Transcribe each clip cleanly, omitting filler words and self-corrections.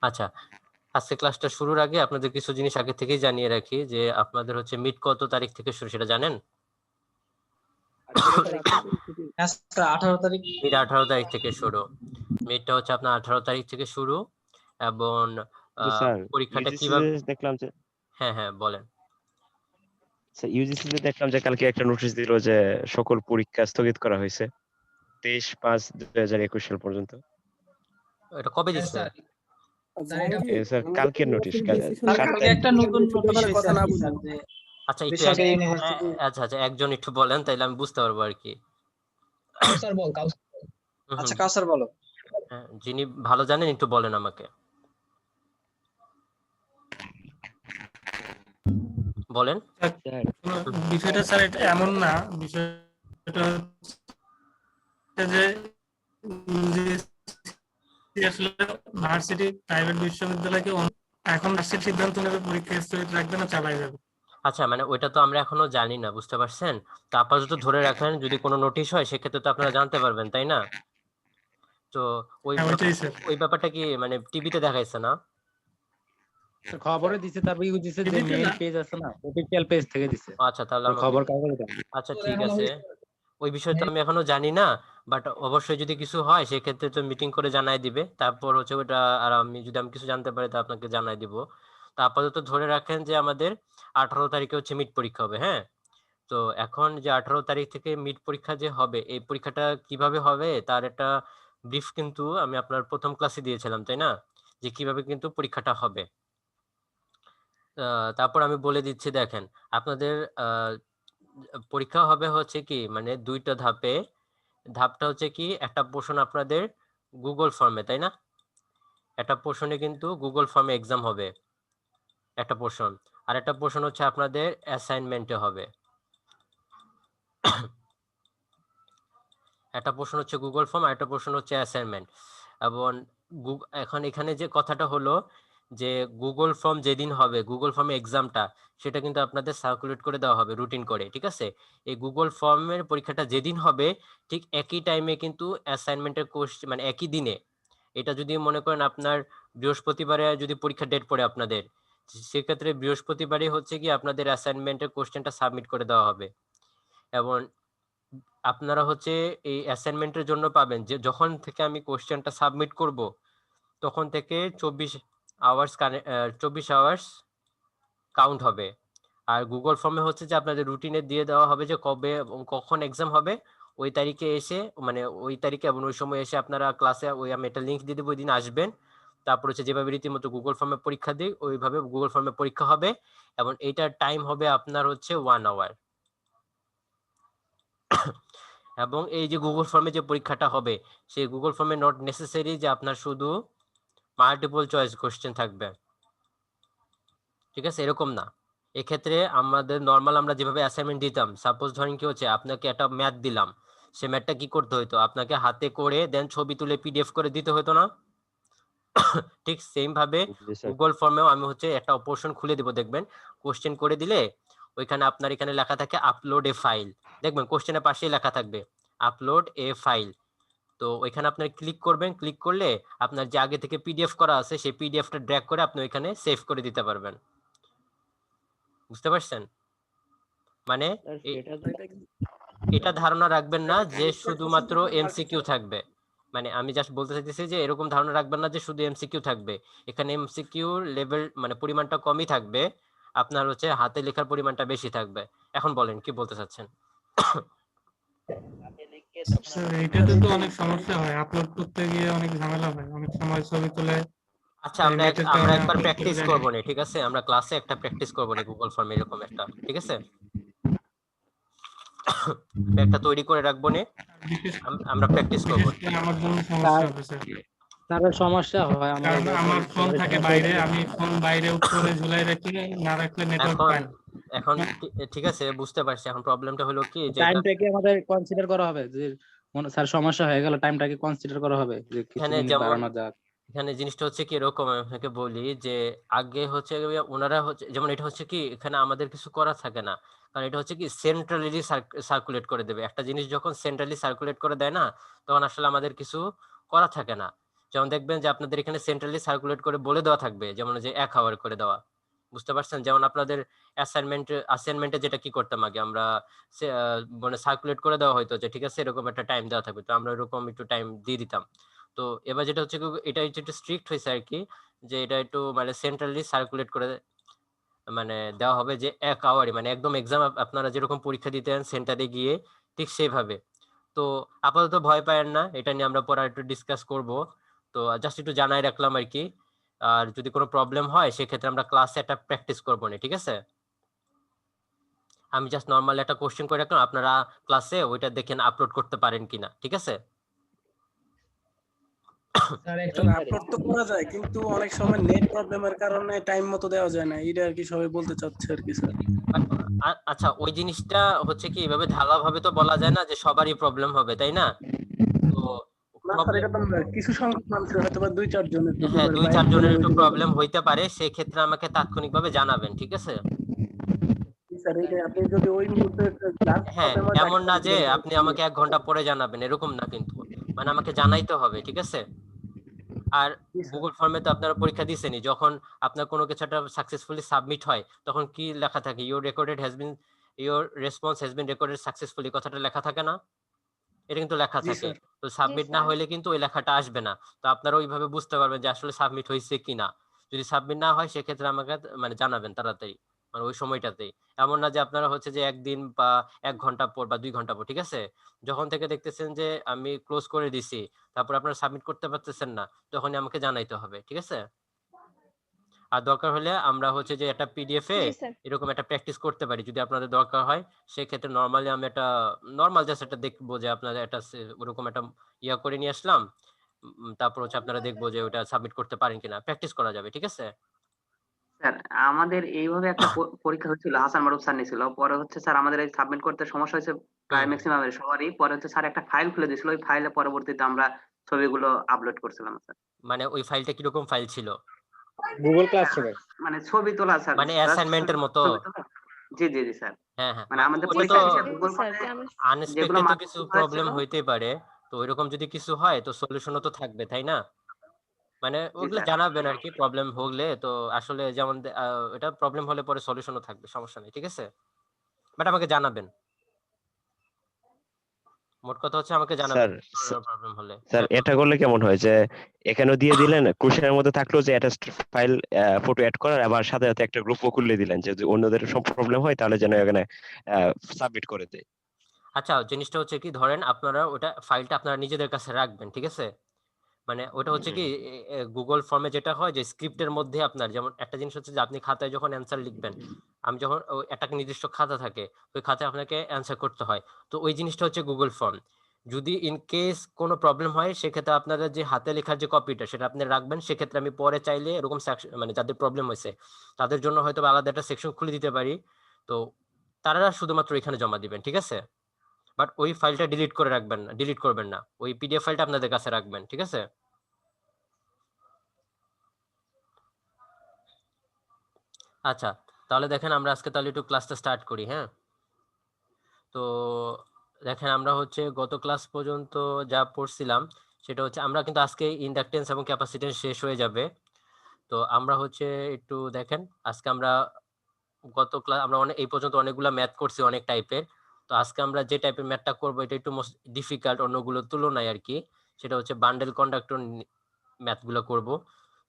আচ্ছা, আজকে ক্লাসটা শুরুর আগে আপনাদের কিছু জিনিস আগে থেকেই জানিয়ে রাখি যে আপনাদের হচ্ছে মিড কত তারিখ থেকে শুরু সেটা জানেন? হ্যাঁ স্যার 18 তারিখ। মিড 18 তারিখ থেকে শুরু। মিডটা হচ্ছে আপনার 18 তারিখ থেকে শুরু এবং স্যার পরীক্ষাটা ইউজিসিতে কিভাবে, দেখলাম যে হ্যাঁ বলেন। স্যার ইউজিসিতে দেখলাম যে কালকে একটা নোটিশ দিল যে সকল পরীক্ষা স্থগিত করা হয়েছে 23/5/2021 সাল পর্যন্ত। এটা কবে হ্যাঁ দিচ্ছে? স্যার, স্যার স্যার কালকের নোটিশ কালকে একটা নতুন নোটিশ হয়েছে আর কি স্যার, যে আচ্ছা একটু বেসরকারি ইউনিভার্সিটি। আচ্ছা একজন একটু বলেন তাইলে আমি বুঝতে পারবো আর কি। কাউসার বল, কাউসার। হুম, আচ্ছা কাউসার বলো। হ্যাঁ, যিনি ভালো জানেন একটু বলেন আমাকে, বলেন। বিষয়টা স্যার এটা এমন না, বিষয়টা হচ্ছে যে আসলে ভার্সিটি প্রাইভেট বিশ্ববিদ্যালয়কে এখন ভার্সিটি সিদ্ধান্ত নেবে পরীক্ষা স্থগিত রাখবে না চালাই যাবে। আচ্ছা মানে ওইটা তো আমরা এখনো জানি না, বুঝতে পারছেন? তো আপাতত ধরে রাখেন, যদি কোনো নোটিশ হয় সেক্ষেত্রে তো আপনারা জানতে পারবেন, তাই না? তো ওই হ্যাঁ ওইটাই স্যার। ওই ব্যাপারটা কি মানে টিভিতে দেখাইছে না? খবরে দিছে, তারপর ইউজিসি যে মেইন পেজ আছে না, অফিশিয়াল পেজ থেকে দিছে। আচ্ছা তাহলে আমাকে, খবর কাগজে দেয়। আচ্ছা ঠিক আছে, ওই বিষয়ে তো আমি এখনো জানি না, বাট অবশ্যই যদি কিছু হয় সেক্ষেত্রে তো মিটিং করে জানাই দিবে, তারপর হচ্ছে ওটা আর আমি কিছু জানতে পারি তা আপনাকে জানাই দিব। তো আপাতত ধরে রাখেন যে আমাদের 18 তারিখে হচ্ছে মিড পরীক্ষা হবে, হ্যাঁ। তো এখন যে 18 তারিখ থেকে মিড পরীক্ষা যে হবে, এই পরীক্ষাটা কিভাবে হবে তার একটা ব্রিফ কিন্তু আমি আপনার প্রথম ক্লাসে দিয়েছিলাম, তাই না? যে কিভাবে কিন্তু পরীক্ষাটা হবে। তারপর আমি বলে দিচ্ছি, দেখেন আপনাদের পরীক্ষা হবে হচ্ছে কি মানে দুইটা ধাপে। ধাপটা হচ্ছে কি, একটা পোর্শন আপনাদের গুগল ফর্মে, তাই না? একটা পোর্শনে কিন্তু গুগল ফর্মে এক্সাম হবে একটা পোর্শন, আর একটা পোর্শন হচ্ছে আপনাদের অ্যাসাইনমেন্টে হবে। একটা পোর্শন হচ্ছে গুগল ফর্ম আর একটা পোর্শন হচ্ছে অ্যাসাইনমেন্ট। এবং এখন এখানে যে কথাটা হলো যে গুগল ফর্ম যেদিন হবে, গুগল ফর্মে এক্সামটা, সেটা কিন্তু আপনাদের সার্কুলেট করে দেওয়া হবে রুটিন করে, ঠিক আছে? এই গুগল ফর্মের পরীক্ষাটা যেদিন হবে ঠিক একই টাইমে কিন্তু অ্যাসাইনমেন্টের কোশ্চেন, মানে একই দিনে। এটা যদি মনে করেন আপনার বৃহস্পতিবারে যদি পরীক্ষা ডেট পড়ে আপনাদের, সেক্ষেত্রে বৃহস্পতিবারই হচ্ছে কি আপনাদের অ্যাসাইনমেন্টের কোশ্চেনটা সাবমিট করে দেওয়া হবে। এবং আপনারা হচ্ছে এই অ্যাসাইনমেন্টের জন্য পাবেন যে যখন থেকে আমি কোশ্চেনটা সাবমিট করব তখন থেকে 24 আওয়ার্স কাউন্ট হবে। আর গুগল ফর্মে হচ্ছে যে আপনাদের রুটিনে দিয়ে দেওয়া হবে যে কবে এবং কখন এক্সাম হবে, ওই তারিখে এসে, মানে ওই তারিখে এবং ওই সময় এসে আপনারা ক্লাসে, ওই আমি একটা লিঙ্ক দিয়ে দেবো, ওই দিন আসবেন। তারপর হচ্ছে যেভাবে রীতিমতো গুগল ফর্মে পরীক্ষা দিই ওইভাবে গুগল ফর্মে পরীক্ষা হবে, এবং এইটার টাইম হবে আপনার হচ্ছে 1 আওয়ার। এবং এই যে গুগল ফর্মে যে পরীক্ষাটা হবে, সেই গুগল ফর্মে নট নেসেসারি যে আপনার শুধু মাল্টিপল চয়েস কোশ্চেন থাকবে, ঠিক আছে? এরকম না। এক্ষেত্রে আমাদের নর্মাল আমরা যেভাবে অ্যাসাইনমেন্ট দিতাম, সাপোজ ধরেন কি হচ্ছে আপনাকে একটা ম্যাথ দিলাম, সে ম্যাথটা কি করতে হতো, আপনাকে হাতে করে দেন ছবি তুলে পিডিএফ করে দিতে হতো না? ঠিক সেম ভাবে গুগল ফর্মেও আমি হচ্ছে একটা অপশন খুলে দিব, দেখবেন কোশ্চেন করে দিলে ওইখানে আপনার এখানে লেখা থাকে আপলোড এ ফাইল, দেখবেন কোশ্চেনের পাশেই লেখা থাকবে আপলোড এ ফাইল। তো ওইখানে আপনার ক্লিক করবেন, ক্লিক করলে আপনার যে আগে থেকে পিডিএফ করা আছে সেই পিডিএফটা ড্র্যাগ করে আপনি ওইখানে সেভ করে দিতে পারবেন, বুঝতে পারছেন? মানে এটা ধারণা রাখবেন না যে শুধুমাত্র এমসিকিউ থাকবে, মানে আমি জাস্ট বলতে চাইতেছি যে এরকম ধারণা রাখবেন না যে শুধু এমসিকিউ থাকবে। এখানে এমসিকিউ লেভেল মানে পরিমাণটা কমই থাকবে, আপনার হচ্ছে হাতে লেখার পরিমাণটা বেশি থাকবে। এখন বলেন কি বলতে চাচ্ছেন? স্যার এইটাতে তো অনেক সমস্যা হয়, আপলোড করতে গিয়ে অনেক ঝামেলা হয়, অনেক সময় ছবি তুলে আচ্ছা আমরা নেটের আমরা কারণে একবার আপলোড করতে প্র্যাকটিস যায় না। করবো না, ঠিক আছে? আমরা ক্লাসে একটা প্র্যাকটিস করবো না গুগল ফর্মে এরকম একটা, ঠিক আছে? একটা তৈরি করে রাখবো না, আমরা প্র্যাকটিস করবো। বিশেষ করে আমার জন্য সমস্যা হবে স্যার, তার সমস্যা হয় কারণ আমার ফোন থাকে বাইরে, আমি ফোন বাইরে উপরে ঝুলাই রাখি, না রাখলে নেটওয়ার্ক এখন পায় না। এখন ঠিক আছে, বুঝতে পারছি। এখন প্রবলেমটা হলো কি যে এটা টাইমটা কি আমাদের কনসিডার করা হবে, যে স্যার সমস্যা হয়ে গেল টাইমটা কি কনসিডার করা হবে, যে কিছু এখানে মিনিট যেমন, বাড়ানো যাক? এখানে জিনিসটা হচ্ছে কি এরকম, আমি আপনাকে বলি যে আগে হচ্ছে ওনারা হচ্ছে যেমন এটা হচ্ছে কি এখানে আমাদের কিছু করা থাকে না, কারণ এটা হচ্ছে কি সেন্ট্রালি সার্কুলেট করে দেবে। একটা জিনিস যখন সেন্ট্রালি সার্কুলেট করে দেয় না, তখন আসলে আমাদের কিছু করা থাকে না। যেমন দেখবেন যে আপনাদের এখানে সেন্ট্রালি সার্কুলেট করে বলে দেওয়া থাকবে, যেমন যে 1 আওয়ার করে দেওয়া, বুঝতে পারছেন? যেমন আপনাদের অ্যাসাইনমেন্টে যেটা কি করতাম আগে আমরা, মানে সার্কুলেট করে দেওয়া হয়তো যে ঠিক আছে এরকম একটা টাইম দেওয়া থাকবে, তো আমরা এরকম একটু টাইম দিয়ে দিতাম। তো এবার যেটা হচ্ছে এটা একটু স্ট্রিক্ট হয়েছে আর কি, যে এটা একটু মানে সেন্ট্রালি সার্কুলেট করে মানে দেওয়া হবে যে 1 আওয়ারই, মানে একদম এক্সাম আপনারা যেরকম পরীক্ষা দিতেন সেন্টারে গিয়ে ঠিক সেইভাবে। তো আপাতত ভয় পায়েন না, এটা নিয়ে আমরা পরে একটু ডিসকাস করব। তো জাস্ট একটু জানাই রাখলাম আর কি। আর যদি কোনো প্রবলেম হয় সেক্ষেত্রে আমরা ক্লাসে একটা প্র্যাকটিস করবো না, ঠিক আছে? আমি জাস্ট নর্মাল একটা কোশ্চেন করে রাখলাম, আপনারা ক্লাসে ওইটা দেখেন আপলোড করতে পারেন কিনা, ঠিক আছে? স্যার একটু আপলোড তো করা যায়, কিন্তু অনেক সময় নেট প্রবলেমের কারণে টাইম মতো দেওয়া যায় না, এটা আর কি সবাই বলতে চাচ্ছে আর কি স্যার। আচ্ছা, ওই জিনিসটা হচ্ছে কি এভাবে ঢালাভাবে তো বলা যায় না যে সবারই প্রবলেম হবে, তাই না? তো না স্যার, এটা তো কিছু সংখ্যক মানুষের হয়তো বা 2-4 জনের হ্যাঁ 2-4 জনের একটু প্রবলেম হইতে পারে, সেই ক্ষেত্রে আমাকে তাৎক্ষণিকভাবে জানাবেন, ঠিক আছে? স্যার এইটা আপনি যদি ওই মুহূর্তে ক্লাস হ্যাঁ, এমন না যে আপনি আমাকে 1 ঘন্টা পরে জানাবেন, এরকম না কিন্তু, মানে আমাকে জানাইতে হবে, ঠিক আছে? আর গুগল ফর্মে তো আপনারা পরীক্ষা দিয়েছেনই, যখন আপনার কোনো কিছু একটা সাকসেসফুলি সাবমিট হয় তখন কি লেখা থাকে? Your response has been recorded successfully, কথাটা লেখা থাকে না? এটা কিন্তু লেখা জি থাকে। স্যার। তো সাবমিট না হইলে কিন্তু ওই লেখাটা আসবে না। তো আপনারা ওইভাবে বুঝতে পারবেন যে আসলে সাবমিট হয়েছে কিনা। যদি সাবমিট না হয় সেক্ষেত্রে আমাকে মানে জানাবেন তাড়াতাড়ি, মানে ওই সময়টাতেই। এমন না যে আপনারা হচ্ছে যে 1 দিন বা 1 ঘন্টা পর বা 2 ঘন্টা পর, ঠিক আছে? যখন থেকে দেখতেছেন যে আমি ক্লোজ করে দিছি, তারপর আপনারা সাবমিট করতে পারতেছেন না, তখনই আমাকে জানাইতে হবে, ঠিক আছে? আর দরকার হলে আমরা হচ্ছে যে একটা পিডিএফ এ এরকম একটা প্র্যাকটিস করতে পারি, যদি আপনাদের দরকার হয়। সেক্ষেত্রে নরমালি আমি একটা নরমাল জাস্ট একটা দেখবো যে আপনারা একটা ওরকম একটা ইয়া করে নিয়ে আসলাম। তারপর হচ্ছে আপনারা দেখবো যে ওটা সাবমিট করতে পারেন কিনা, প্র্যাকটিস করা যাবে, ঠিক আছে? স্যার আমাদের এইভাবে একটা পরীক্ষা হচ্ছিল, হাসান মারুফ স্যার নিয়েছিল, পরে হচ্ছে স্যার আমাদের এই সাবমিট করতে সমস্যা হয়েছে প্রায় ম্যাক্সিমাম সবারই। পরে হচ্ছে স্যার একটা ফাইল খুলে দিয়েছিল, ওই ফাইলে পরবর্তীতে আমরা ছবিগুলো আপলোড করছিলাম স্যার। মানে ওই ফাইলটা কিরকম ফাইল ছিল? গুগল ক্লাসরুমে মানে ছবি তোলা স্যার, মানে অ্যাসাইনমেন্টের মতো? ছবি তোলা। জি জি জি স্যার। হ্যাঁ হ্যাঁ, মানে আমাদের ওটা তো পরীক্ষা শেষে গুগল ফর্মে যেগুলো আনএক্সপেক্টেড তো মার্ক কিছু হয়েছিল। প্রবলেম হইতেই পারে। তো এরকম যদি কিছু হয় তো সলিউশনও তো থাকবে, তাই না? মানে জি ওগুলো স্যার। জানাবেন আর কি, প্রবলেম হলে তো আসলে যেমন এটা প্রবলেম হলে পরে সলিউশনও থাকবে, সমস্যা নেই, ঠিক আছে? বাট আমাকে জানাবেন, মোট কথা হচ্ছে আমাকে জানাবেন স্যার প্রবলেম হলে। স্যার হ্যাঁ, এটা করলে কেমন হয় যে এখানেও দিয়ে দিলেন, কোশ্চেনের মধ্যে থাকলো যে অ্যাটাচড ফাইল ফটো অ্যাড করার, আবার সাথে সাথে একটা গ্রুপও খুলে দিলেন যে যদি অন্যদের সব প্রবলেম হয় তাহলে যেন এখানে সাবমিট করে দেয়। আচ্ছা জিনিসটা হচ্ছে কি, ধরেন আপনারা ওটা ফাইলটা আপনারা নিজেদের কাছে রাখবেন, ঠিক আছে? মানে ওটা হচ্ছে কি গুগল ফর্মে যেটা হয় যে স্ক্রিপ্টের মধ্যে আপনার যেমন একটা জিনিস হচ্ছে যে আপনি খাতায় যখন অ্যান্সার লিখবেন, আমি যখন একটা নির্দিষ্ট খাতা থাকে, ওই খাতায় আপনাকে অ্যান্সার করতে হয়। তো ওই জিনিসটা হচ্ছে গুগল ফর্ম। যদি ইন কেস কোনো প্রবলেম হয় সেক্ষেত্রে আপনারা যে হাতে লেখার যে কপিটা সেটা আপনি রাখবেন, সেক্ষেত্রে আমি পরে চাইলে এরকম মানে যাদের প্রবলেম হয়েছে তাদের জন্য হয়তো আলাদা একটা সেকশন খুলে দিতে পারি। তো তারা শুধুমাত্র এখানে জমা দিবেন, ঠিক আছে? বাট ওই ফাইলটা ডিলিট করে রাখবেন না, ডিলিট করবেন না, ওই পিডিএফ ফাইলটা আপনাদের কাছে রাখবেন, ঠিক আছে? আচ্ছা, তাহলে দেখেন আমরা আজকে তাহলে একটু ক্লাসটা স্টার্ট করি, হ্যাঁ? তো দেখেন আমরা হচ্ছে গত ক্লাস পর্যন্ত যা পড়ছিলাম সেটা হচ্ছে আমরা কিন্তু আজকে ইন্ডাকটেন্স এবং ক্যাপাসিটেন্স শেষ হয়ে যাবে। তো আমরা হচ্ছে একটু দেখেন আজকে আমরা গত ক্লাস আমরা অনেক এই পর্যন্ত অনেকগুলা ম্যাথ করছি অনেক টাইপের। তো আজকে আমরা যে টাইপের ম্যাথটা করব এটা একটু মোস্ট ডিফিকাল্ট অন্যগুলোর তুলনায় আর কি। সেটা হচ্ছে বান্ডেল কন্ডাক্টর ম্যাথগুলো করব।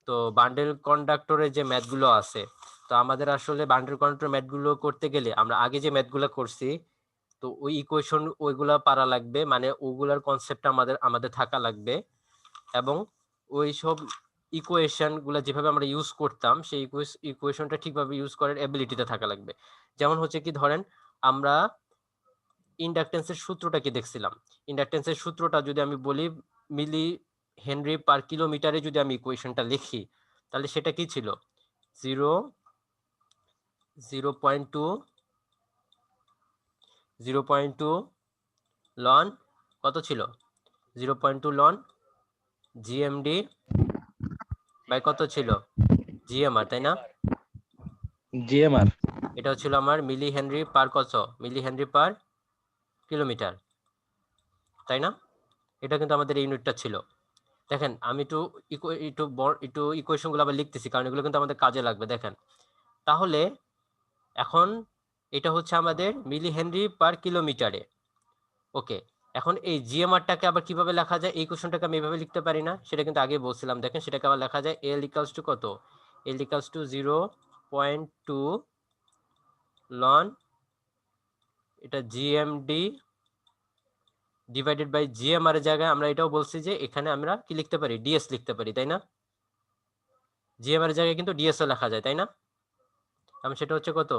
তো বান্ডেল কন্ডাক্টরের যে ম্যাথগুলো আছে, তো আমাদের আসলে বান্ডেল কন্ডাক্টর ম্যাথগুলো করতে গেলে আমরা আগে যে ম্যাথগুলো করছি তো ওই ইকুয়েশন ওইগুলা পারা লাগবে, মানে ওগুলার কনসেপ্টটা আমাদের আমাদের থাকা লাগবে, এবং ওই সব ইকুয়েশন গুলা যেভাবে আমরা ইউজ করতাম সেই ইকুয়েশনটা ঠিকভাবে ইউজ করার এবিলিটিতে থাকা লাগবে। যেমন হচ্ছে কি ধরেন আমরা ইন্ডাকটেন্সের সূত্রটা কি দেখছিলাম, ইন্ডাকটেন্সের সূত্রটা যদি আমি বলি মিলি হেনরি পার কিলোমিটারে যদি আমি ইকুয়েশনটা লিখি তাহলে সেটা কি ছিল? 0.2 লন কত ছিল? 0.2 লন জিএমডি বাই কত ছিল? জিএমআর, তাই না? জিএমআর। এটা ছিল আমার মিলি হেনরি পার কত? মিলি হেনরি পার কিলোমিটার, তাই না? এটা কিন্তু আমাদের ইউনিটটা ছিল। দেখেন আমি একটু ইকুয়েশন গুলো আবার লিখতেছি, কারণ এগুলো কিন্তু আমাদের কাজে লাগবে। দেখেন তাহলে এখন এটা হচ্ছে আমাদের মিলি হেনরি পার কিলোমিটারে। ওকে, এখন এই জিএমআরটাকে আবার কিভাবে লেখা যায়, এই কোশ্চেনটাকে আমি এভাবে লিখতে পারি না, সেটা কিন্তু আগে বলছিলাম। দেখেন সেটাকে আবার লেখা যায় এল ইকুয়ালস টু কত, এল ইকুয়ালস টু 0.2 লন এটা জিএমডি ডিভাইডেড বাই জিএমআর এর জায়গায় আমরা এটাও বলছি যে এখানে আমরা কি লিখতে পারি, ডিএস লিখতে পারি, তাই না? জিএমআর এর জায়গায় কিন্তু ডিএস ও লেখা যায়, তাই না? আমি সেটা হচ্ছে কত,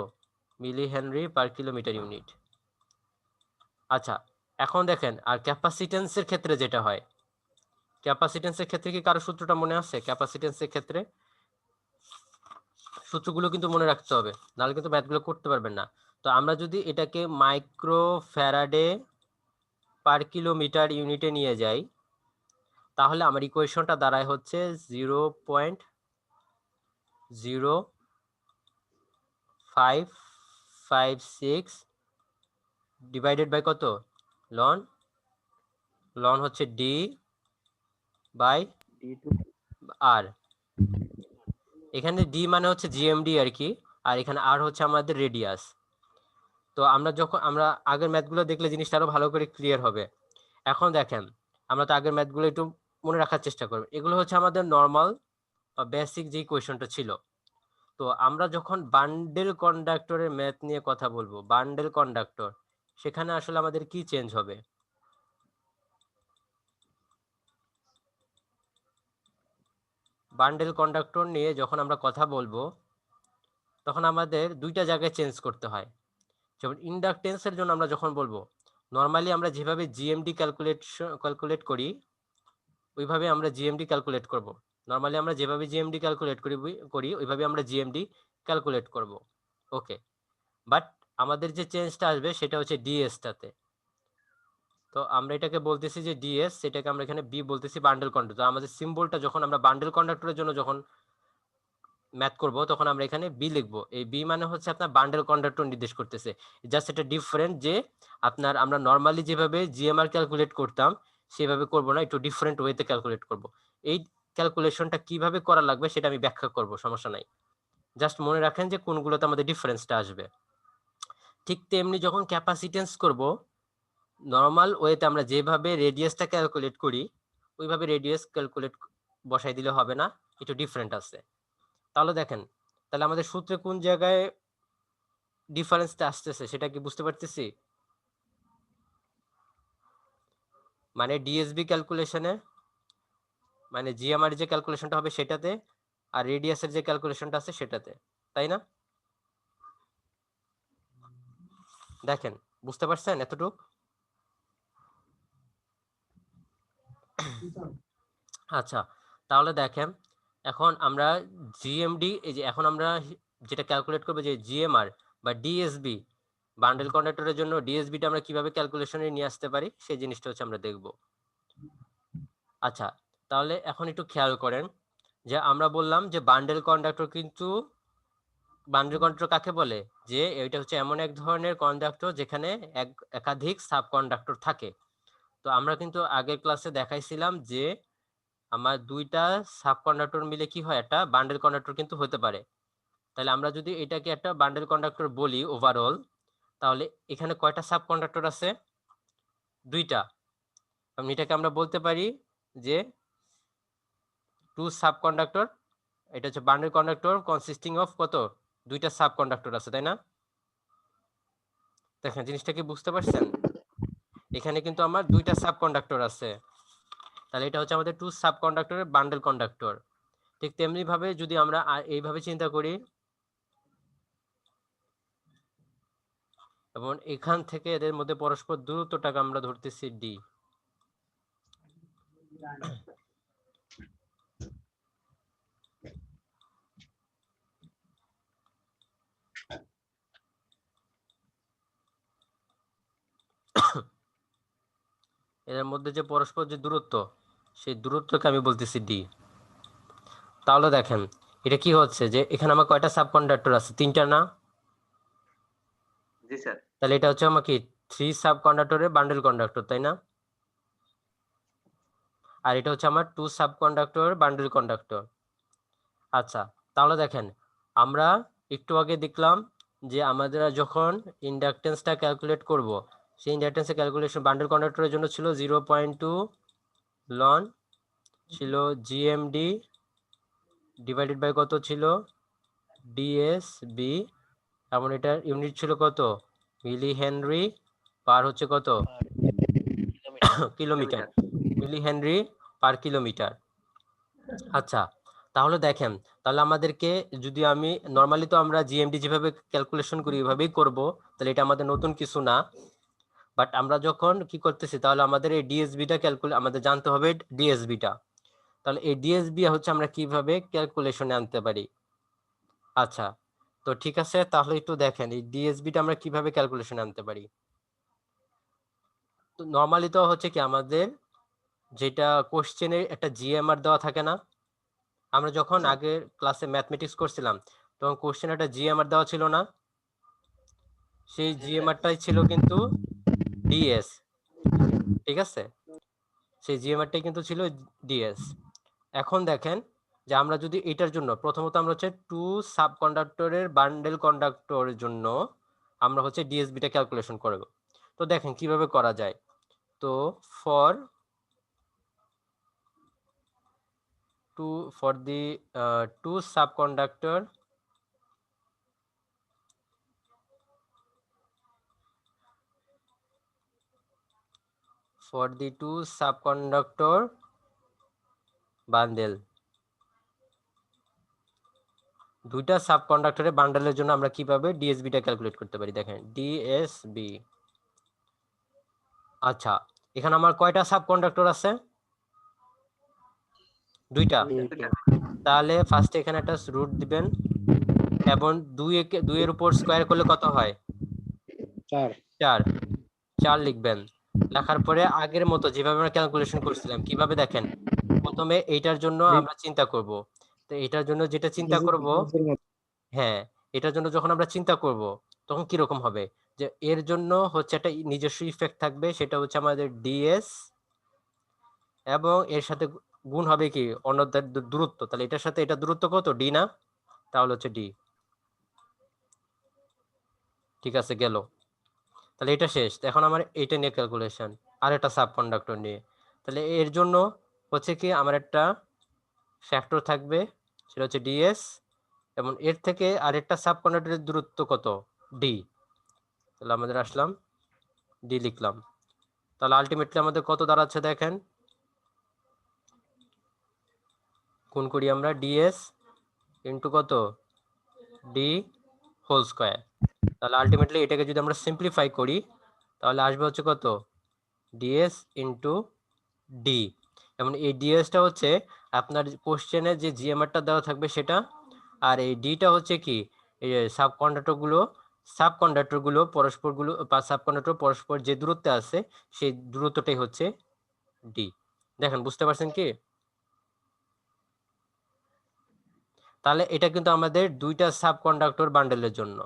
মিলি হেনরি পার কিলোমিটার ইউনিট। আচ্ছা এখন দেখেন আর ক্যাপাসিটেন্সের ক্ষেত্রে যেটা হয়, ক্যাপাসিটেন্সের ক্ষেত্রে কি কারো সূত্রটা মনে আছে? ক্যাপাসিটেন্সের ক্ষেত্রে সূত্রগুলো কিন্তু মনে রাখতে হবে, নাহলে কিন্তু ম্যাথগুলো করতে পারবেন না। তো আমরা যদি এটাকে মাইক্রো ফ্যারাডে পার কিলোমিটার ইউনিটে নিয়ে যাই, তাহলে আমার ইকুয়েশনটা দাঁড়ায় হচ্ছে 0.0556 ডিভাইডেড বাই কত, লন লন হচ্ছে ডি বাই আর। এখানে ডি মানে হচ্ছে জিএমডি আর কি, আর এখানে আর হচ্ছে আমাদের রেডিয়াস। তো আমরা যখন আমরা আগের ম্যাথগুলো দেখলে জিনিসটা আরো ভালো করে ক্লিয়ার হবে। এখন দেখেন আমরা তো আগের ম্যাথগুলো একটু মনে রাখার চেষ্টা করব। এগুলো হচ্ছে আমাদের নর্মাল বা বেসিক যে কোয়েশনটা ছিল। তো আমরা যখন বান্ডেল কন্ডাক্টরের ম্যাথ নিয়ে কথা বলবো, বান্ডেল কন্ডাক্টর, সেখানে আসলে আমাদের কি চেঞ্জ হবে? বান্ডেল কন্ডাক্টর নিয়ে যখন আমরা কথা বলবো তখন আমাদের দুইটা জায়গায় চেঞ্জ করতে হয়। যেমন ইন্ডাকটেন্সের জন্য আমরা যখন বলবো, নর্মালি আমরা যেভাবে জিএমডি ক্যালকুলেট করি ওইভাবে আমরা জিএমডি ক্যালকুলেট করব। নর্মালি আমরা যেভাবে জিএমডি ক্যালকুলেট করি ওইভাবে আমরা জিএমডি ক্যালকুলেট করব। ওকে, বাট আমাদের যে চেঞ্জটা আসবে সেটা হচ্ছে ডিএসটাতে। তো আমরা এটাকে বলতেছি যে ডিএস, সেটাকে আমরা এখানে বি বলতেছি, বান্ডেল কন্ডাক্টর। তো আমাদের সিম্বলটা যখন আমরা বান্ডেল কন্ডাক্টরের জন্য যখন ম্যাথ করব তখন আমরা এখানে বি লিখবো। এই বি মানে হচ্ছে আপনার বান্ডেল কন্ডাক্টর নির্দেশ করতেছে। জাস্ট এটা ডিফারেন্ট যে আপনার আমরা নর্মালি যেভাবে জিএমআর ক্যালকুলেট করতাম সেভাবে করব না, একটু ডিফারেন্ট ওয়েতে ক্যালকুলেট করব। এই ক্যালকুলেশনটা কিভাবে করা লাগবে সেটা আমি ব্যাখ্যা করব, সমস্যা নাই। জাস্ট মনে রাখেন যে কোনগুলোতে আমাদের ডিফারেন্সটা আসবে। ঠিক তেমনি যখন ক্যাপাসিটেন্স করব, নর্মাল ওয়েতে আমরা যেভাবে রেডিয়াসটা ক্যালকুলেট করি ওইভাবে রেডিয়াস ক্যালকুলেট বসাই দিলে হবে না, একটু ডিফারেন্ট আছে। তাহলে দেখেন তাহলে আমাদের সূত্রে কোন জায়গায় ডিফারেন্সটা আসতেছে সেটা কি বুঝতে পারতেছি? মানে ডিএসবি ক্যালকুলেশনে, মানে জিএমআর যে ক্যালকুলেশনটা হবে সেটাতে, আর রেডিয়াসের যে ক্যালকুলেশনটা আছে সেটাতে, তাই না? দেখেন বুঝতে পারছেন এতটুক? আচ্ছা তাহলে দেখেন এখন আমরা জিএমডি, এই যে এখন আমরা যেটা ক্যালকুলেট করবো যে জিএমআর বা ডিএসবি, বান্ডেল কন্ডাক্টরের জন্য ডিএসবিটা আমরা কিভাবে ক্যালকুলেশনে নিয়ে আসতে পারি সেই জিনিসটা হচ্ছে আমরা দেখব। আচ্ছা তাহলে এখন একটু খেয়াল করেন যে আমরা বললাম যে বান্ডেল কন্ডাক্টর, কিন্তু বান্ডেল কন্ডাক্টর কাকে বলে? যে এটা হচ্ছে এমন এক ধরনের কন্ডাক্টর যেখানে একাধিক সাব কন্ডাক্টর থাকে। তো আমরা কিন্তু আগের ক্লাসে দেখাইছিলাম যে আমার দুইটা সাব কন্ডাক্টর মিলে কি হয়, একটা বান্ডেল কন্ডাক্টর কিন্তু হতে পারে। তাহলে আমরা যদি এটাকে একটা বান্ডেল কন্ডাক্টর বলি ওভারঅল, তাহলে এখানে কয়টা সাব কন্ডাক্টর আছে? দুইটা। এটাকে আমরা বলতে পারি যে টু সাব কন্ডাক্টর। এটা হচ্ছে বান্ডেল কন্ডাক্টর কনসিস্টিং অফ কত, দুইটা সাব কন্ডাক্টর আছে, তাই না? দেখেন জিনিসটা কি বুঝতে পারছেন? এখানে কিন্তু আমার দুইটা সাব কন্ডাক্টর আছে, তাহলে এটা হচ্ছে আমাদের টু সাব কন্ডাক্টরের বান্ডেল কন্ডাক্টর। ঠিক তেমনি ভাবে যদি আমরা এইভাবে চিন্তা করি, এবং এখান থেকে এদের মধ্যে পরস্পর দূরত্বটাকে আমরা ধরতেছি ডি। এদের মধ্যে যে পরস্পর যে দূরত্ব, সেই দূরত্বকে আমি বলতেছি ডি। তাহলে দেখেন এটা কি হচ্ছে যে এখানে আমার কয়টা সাব কন্ডাক্টর আছে? তিনটা না? জি স্যার। তাহলে এটা হচ্ছে আমার কি থ্রি সাব কন্ডাক্টরের বান্ডেল কন্ডাক্টর, তাই না? আর এটা হচ্ছে আমার 2 সাবকন্ডাক্টর বান্ডেল কন্ডাক্টর। আচ্ছা, তাহলে দেখেন আমরা একটু আগে দেখলাম যে আমাদের যখন ইন্ডাকটেন্সটা ক্যালকুলেট করব, সেই ইন্ডাকটেন্সের ক্যালকুলেশন বান্ডেল কন্ডাক্টরের জন্য ছিল 0.2 লন, ছিল জিএমডি ডিভাইডেড বাই কত ছিল ডিএসবি, এমন এটার ইউনিট ছিল কত মিলি হেনরি পার হচ্ছে কত কিলোমিটার, মিলি হেনরি পার কিলোমিটার। আচ্ছা, তাহলে দেখেন তাহলে আমাদেরকে যদি আমি নর্মালি তো আমরা জিএমডি যেভাবে ক্যালকুলেশন করি এভাবেই করব, তাহলে এটা আমাদের নতুন কিছু না। বাট আমরা যখন কি করতেছি তাহলে আমাদের এই ডিএসবিটা আমাদের জানতে হবে ডিএসবিটা। তাহলে এই ডিএসবি হচ্ছে আমরা কিভাবে ক্যালকুলেশনে আনতে পারি। আচ্ছা, তো ঠিক আছে, তাহলে একটু দেখেন এই ডিএসবিটা আমরা কিভাবে ক্যালকুলেশনে আনতে পারি। তো নর্মালি তো হচ্ছে কি আমাদের যেটা কোশ্চেনে একটা জিএমআর দেওয়া থাকে না, আমরা যখন আগের ক্লাসে ম্যাথমেটিক্স করছিলাম তখন কোশ্চেনে একটা জিএমআর দেওয়া ছিল না, সেই জিএমআরটাই ছিল কিন্তু ডিএস। ঠিক আছে, সেই জিএমআরটাই কিন্তু ছিল ডিএস। এখন দেখেন যে আমরা যদি এটার জন্য প্রথমত আমরা হচ্ছে 2 সাবকন্ডাক্টরের বান্ডেল কন্ডাক্টরের জন্য আমরা হচ্ছে ডিএসবিটা ক্যালকুলেশন করব। তো দেখেন কিভাবে করা যায়। তো ফর the 2 subconductor বান্ডেল, দুইটা সাবকন্ডাক্টরের বান্ডেলের জন্য আমরা কিভাবে ডিএসবিটা ক্যালকুলেট করতে পারি। দেখেন ডিএসবি। আচ্ছা, এখানে আমার কয়টা সাবকন্ডাক্টর আছে? দুইটা। তাহলে ফার্স্টে এখানে একটা রুট দিবেন এবং 2 এর উপর স্কয়ার করলে কত হয়? 4 লিখবেন। লেখার পরে আগের মতো যেভাবে আমরা ক্যালকুলেশন করছিলাম কিভাবে দেখেন, প্রথমে এইটার জন্য আমরা চিন্তা করব। তো এটার জন্য যেটা চিন্তা করব, হ্যাঁ এটার জন্য যখন আমরা চিন্তা করব তখন কি রকম হবে, যে এর জন্য হচ্ছে একটা নিজস্ব ইফেক্ট থাকবে, সেটা হচ্ছে আমাদের ডিএস এবং এর সাথে গুণ হবে কি অন্যদের দূরত্ব। তাহলে এটার সাথে এটা দূরত্ব কত? ডি না? তাহলে হচ্ছে ডি। ঠিক আছে, গেল। তাহলে এটা শেষ। এখন আমার এটা নিয়ে ক্যালকুলেশন, আর একটা সাবকন্ডাক্টর নিয়ে। তাহলে এর জন্য হচ্ছে কি আমার একটা ফ্যাক্টর থাকবে, সেটা হচ্ছে ডিএস, এবং এর থেকে আরেকটা সাবকন্ডাক্টরের দূরত্ব কত? ডি। তাহলে আমাদের আসলাম ডি লিখলাম। তাহলে আলটিমেটলি আমাদের কত দাঁড়াচ্ছে দেখেন, গুণ করি আমরা ডিএস ইন্টু কত? D whole square. তাহলে আলটিমেটলি এটাকে যদি আমরা সিম্পলিফাই করি তাহলে আসবে হচ্ছে কত? DS into D. এবং এই ডিএসটা হচ্ছে আপনার কোশ্চেনে যে জিএমআরটা দেওয়া থাকবে সেটা, আর এই ডিটা হচ্ছে কি এই সাবকন্ডাক্টরগুলো পরস্পরগুলো বা সাবকন্ডাক্টর পরস্পর যে দূরত্বে আছে সেই দূরত্বটাই হচ্ছে ডি। দেখেন বুঝতে পারছেন কি? তাহলে এটা কিন্তু আমাদের দুইটা সাবকন্ডাক্টর বান্ডেলের জন্য।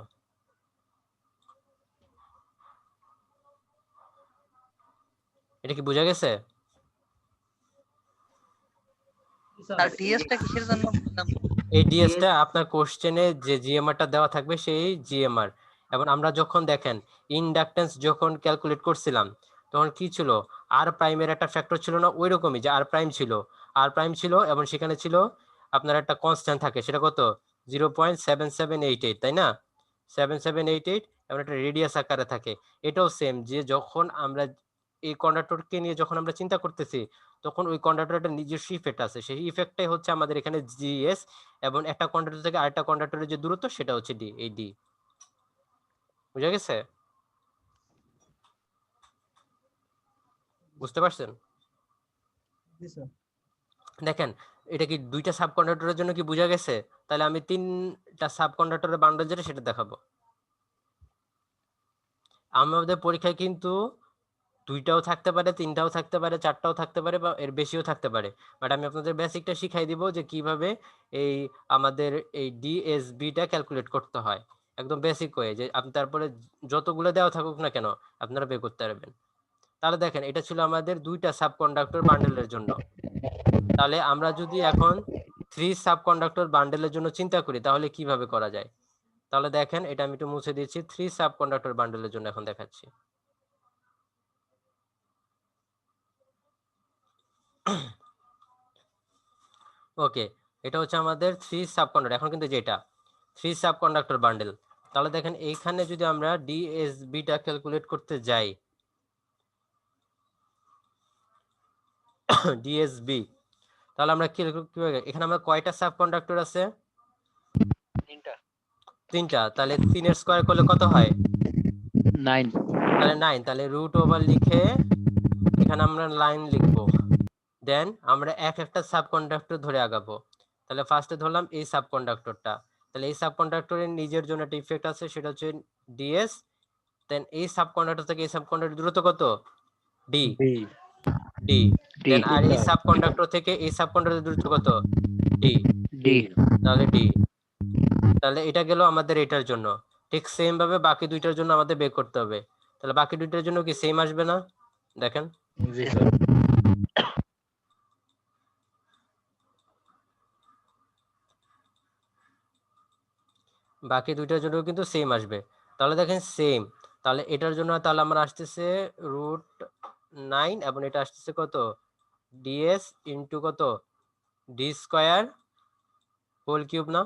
এটা কি বোঝা গেছে? স্যার ডিএসটা কিসের জন্য? এই ডিএসটা আপনার কোশ্চেনে যে জিএমআরটা দেওয়া থাকবে সেই জিএমআর। এবং আমরা যখন দেখেন ইন্ডাকটেন্স যখন ক্যালকুলেট করছিলাম তখন কি ছিল, আর প্রাইমের একটা ফ্যাক্টর ছিল না, ওই রকমই যে আর প্রাইম ছিল এবং সেখানে ছিল আপনার একটা কনস্ট্যান্ট থাকে, সেটা কত? 0.7788, তাই না? 7788, এবং একটা রেডিয়াস আকারে থাকে। এটাও সেম, যে যখন আমরা এই কন্ডাক্টরকে নিয়ে যখন আমরা চিন্তা করতেছি তখন ওই কন্ডাক্টরের নিজস্ব ইফেক্ট আছে, সেই ইফেক্টটাই হচ্ছে আমাদের এখানে জিএস, এবং একটা কন্ডাক্টর থেকে আরেকটা কন্ডাক্টরের যে দূরত্ব সেটা হচ্ছে ডি। এই ডি বুঝা গেছে? বুঝতে পারছেন? দেখেন এটা কি দুইটা সাবকন্ডাক্টরের জন্য কি বোঝা গেছে? তাহলে আমি 3টা সাবকন্ডাক্টরের বান্ডল যেটা সেটা দেখাবো। আমাদের পরীক্ষায় কিন্তু 2টাও থাকতে পারে, 3টাও থাকতে পারে, 4টাও থাকতে পারে, বা এর বেশিও থাকতে পারে। বাট আমি আপনাদের বেসিকটা শিখাই দিব যে কিভাবে এই আমাদের এই ডিএসবিটা ক্যালকুলেট করতে হয়, একদম বেসিক ওয়ে, যে আপনি তারপরে যতগুলো দেওয়া থাকুক না কেন আপনারা বের করতে পারবেন। তাহলে দেখেন এটা ছিল আমাদের দুইটা সাবকন্ডাক্টর বান্ডেলের জন্য। তাহলে আমরা যদি এখন 3 সাবকন্ডাক্টর বান্ডেলের জন্য চিন্তা করি তাহলে কিভাবে করা যায়? তাহলে দেখেন এটা আমি একটু মুছে দিচ্ছি, 3 সাবকন্ডাক্টর বান্ডেলের জন্য এখন দেখাচ্ছি। ওকে, এটা হচ্ছে আমাদের 3 সাবকন্ডাক্টর, এখন কিন্তু যেটা 3 সাবকন্ডাক্টর বান্ডেল। তাহলে দেখেন এইখানে যদি আমরা ডিএসবিটা ক্যালকুলেট করতে যাই, ডিএসবি, তাহলে আমরা কিভাবে, এখানে আমরা কয়টা সাবকন্ডাক্টর আছে? তিনটা। তাহলে 3 এর স্কয়ার করলে কত হয়? 9। তাহলে 9। তাহলে রুট ওভার লিখে এখানে আমরা লাইন লিখবো, দেন আমরা এক একটা সাবকন্ডাক্টর ধরে আগাবো। তাহলে ফার্স্টে ধরলাম এই সাবকন্ডাক্টরটা, তাহলে এই সাবকন্ডাক্টরের নিজের জন্য একটা ইফেক্ট আছে, সেটা হচ্ছে ডিএস। দেন এই সাবকন্ডাক্টর থেকে এই সাবকন্ডাক্টর দূরত্ব কত? ডি। ডি। দেন আর এই সাবকন্ডাক্টর থেকে এই সাবকন্ডাক্টর দূরত্ব কত? ডি। ডি। তাহলে ডি। তাহলে এটা গেল আমাদের এটার জন্য। ঠিক সেম ভাবে বাকি দুইটার জন্য আমাদের বের করতে হবে। তাহলে বাকি দুইটার জন্য কি সেম আসবে না? দেখেন, জি স্যার। বাকি দুইটার জন্য কিন্তু সেম আসবে। তাহলে দেখেন সেম, তাহলে এটার জন্য তাহলে আমরা আসতেছে √9 এবং এটা আসতেছে কত? ডিএস ইনটু কত? ডি স্কয়ার হোল কিউব না?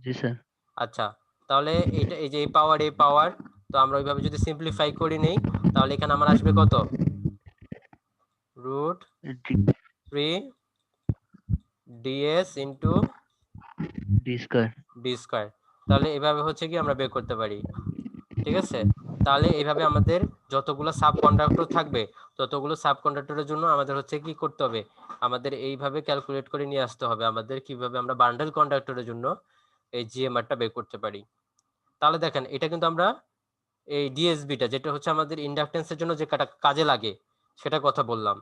জি স্যার। আচ্ছা, তাহলে এটা এই যে এই পাওয়ার, তো আমরা ওইভাবে যদি সিম্পলিফাই করে নেই তাহলে এখানে আমার আসবে কত? √3 DS into D square. D square. তাহলে এভাবে হচ্ছে কি আমরা বের করতে পারি, ঠিক আছে? তাহলে এইভাবে আমাদের যতগুলো সাবকন্ডাক্টর থাকবে ততগুলো সাবকন্ডাক্টরের জন্য আমাদের হচ্ছে কি করতে হবে, আমাদের এইভাবে ক্যালকুলেট করে নিয়ে আসতে হবে আমাদের কিভাবে আমরা বান্ডেল কন্ডাক্টরের জন্য এই জিএমআরটা বের করতে পারি। তাহলে দেখেন এটা কিন্তু আমরা এই ডিএসবিটা যেটা হচ্ছে আমাদের ইন্ডাকটেন্সের জন্য যে কাজে লাগে সেটা কথা বললাম।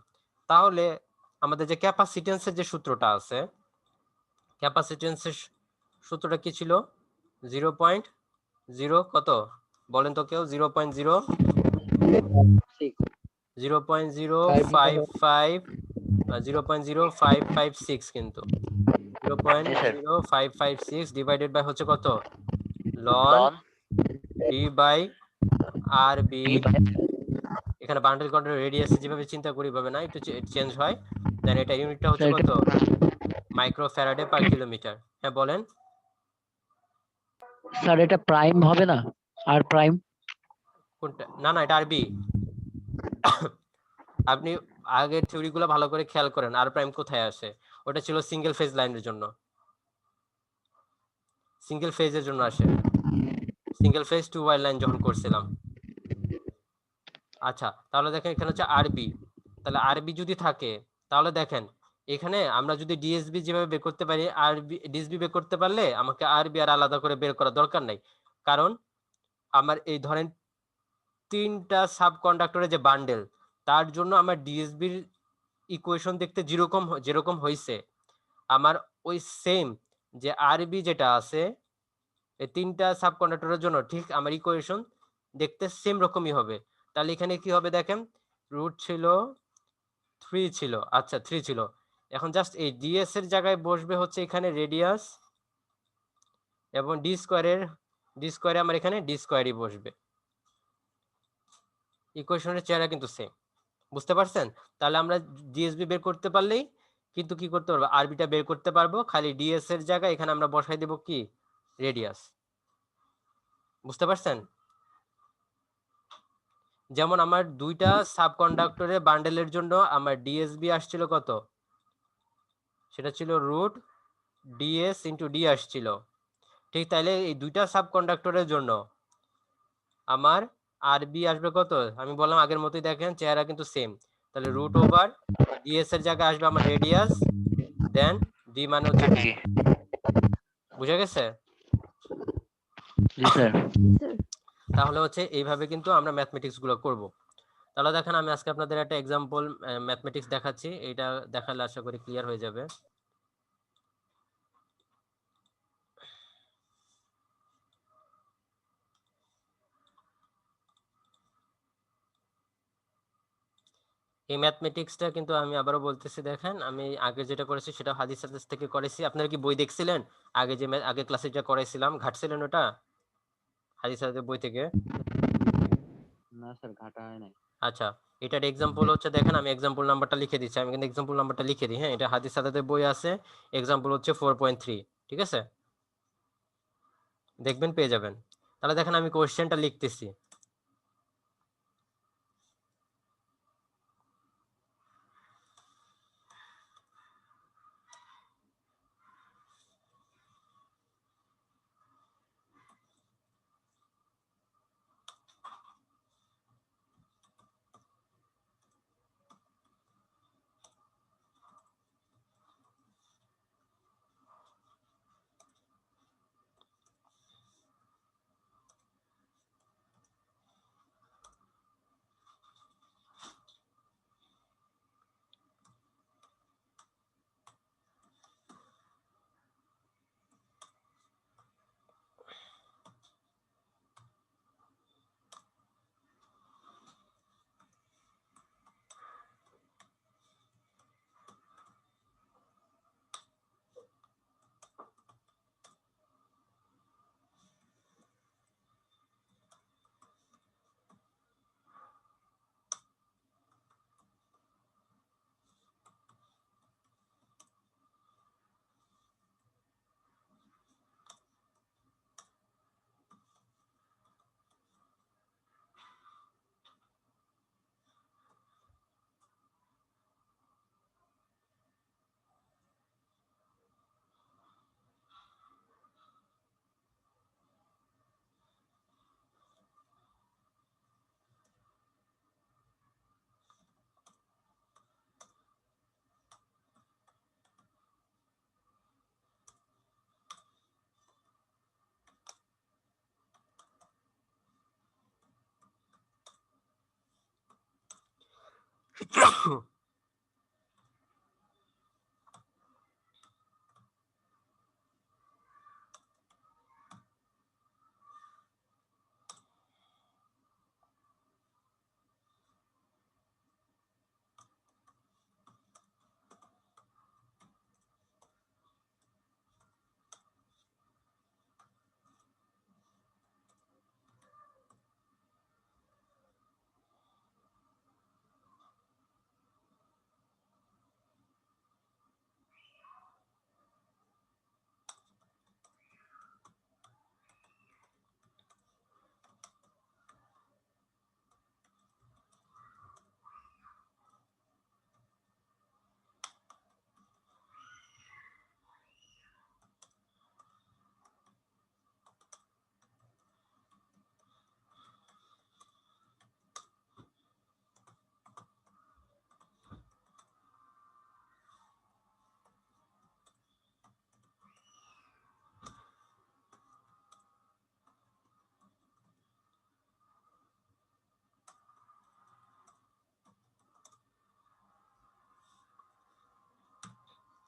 তাহলে আমাদের যে ক্যাপাসিটেন্সের যে সূত্রটা আছে, ক্যাপাসিটেন্সের সূত্রটা কি ছিল? 0.0 কত বলেন তো কেউ? 0.0 0.055 0.0556 কিন্তু 0.0556 ডিভাইডেড বাই হচ্ছে কত? Ln D by R B. এখানে বান্ডেল কন্ট্রোল রেডিয়াস যেভাবে চিন্তা করি ভাবে না, একটু চেঞ্জ হয়। দেন এটা ইউনিটটা হচ্ছে কত? মাইক্রোফ্যারাডে পার কিলোমিটার। হ্যাঁ বলেন। স্যার এটা প্রাইম হবে না? আর প্রাইম? কোনটা? না না, এটা আরবি। আপনি আগের থিওরিগুলো ভালো করে খেয়াল করেন, আর প্রাইম কোথায় আসে? ওটা ছিল সিঙ্গেল ফেজ লাইনের জন্য, সিঙ্গেল ফেজের জন্য আসে, single phase to Y line যখন করছিলাম। আচ্ছা, তাহলে দেখেন এখানে হচ্ছে আরবি, তাহলে আরবি যদি থাকে তাহলে দেখেন এখানে আমরা যদি ডিএসবি যেভাবে বের করতে পারি, আরবি ডিএসবি বের করতে পারলে আমাকে আরবি আর আলাদা করে বের করার দরকার নাই। কারণ আমার এই ধরেন তিনটা সাবকন্ডাক্টরের যে বান্ডেল, তার জন্য আমার ডিএসবির ইকুয়েশন দেখতে যেরকম হয়েছে, আমার ওই সেম যে আরবি যেটা আছে এই তিনটা সাবকন্ডাক্টরের জন্য ঠিক আমার ইকুয়েশন দেখতে সেম রকমই হবে। তাহলে এখানে কি হবে দেখেন, রুট ছিল 3 ছিল, আচ্ছা 3 ছিল, এখন জাস্ট এই ডিএস এর জায়গায় বসবে হচ্ছে এখানে রেডিয়াস, এবং ডি স্কয়ারে আমার এখানে ডি স্কয়ারই বসবে। ইকুয়েশনের চেহারা কিন্তু সেম, বুঝতে পারছেন? তাহলে আমরা ডিএসবি বের করতে পারলেই কিন্তু কি করতে পারবো, আরবিটা বের করতে পারবো, খালি ডিএস এর জায়গায় এখানে আমরা বসাই দেব কি? রেডিয়াস। বুঝতে পারছেন? যেমন আমার দুইটা সাবকন্ডাক্টরের বান্ডেলের জন্য আমার ডিএসবি আসছিল কত? সেটা ছিল √ডিএস ইনটু ডি আসছিল। ঠিক তাইলে এই দুইটা সাবকন্ডাক্টরের জন্য আমার আরবি আসবে কত? আমি বললাম আগের মতোই, দেখেন চেহারা কিন্তু সেম। তাহলে √ডিএস এর জায়গায় আসবে আমার রেডিয়াস, দেন ডি মানে হচ্ছে ডি। বুঝা গেছে? জি স্যার। তাহলে হচ্ছে এইভাবে কিন্তু আমরা ম্যাথমেটিক্স গুলো করব। তাহলে দেখেন আমি আজকে আপনাদের একটা এক্সাম্পল ম্যাথমেটিক্স দেখাচ্ছি, এটা দেখালে আশা করি ক্লিয়ার হয়ে যাবে। এই ম্যাথমেটিক্সটা কিন্তু আমি আবারও বলতেছি, দেখেন আমি আগে যেটা করেছি সেটা হাদিস হাদিস থেকে করেছি। আপনারা কি বই দেখছিলেন? আগে যে আগে ক্লাসে যেটা করাইছিলাম ঘাটছিলেন ওটা হাদিস হাদিসের বই থেকে? না স্যার ঘাটা হয় নাই। আচ্ছা, এটার এক্সাম্পল হচ্ছে, দেখেন আমি এক্সাম্পল নাম্বারটা লিখে দিচ্ছি, আমি কিন্তু এক্সাম্পল নাম্বারটা লিখে দিই। হ্যাঁ, এটা হাদিস সাদাতের বই আছে, এক্সাম্পল হচ্ছে 4.3। ঠিক আছে, দেখবেন পেয়ে যাবেন। তাহলে দেখেন আমি কোশ্চেনটা লিখতেছি।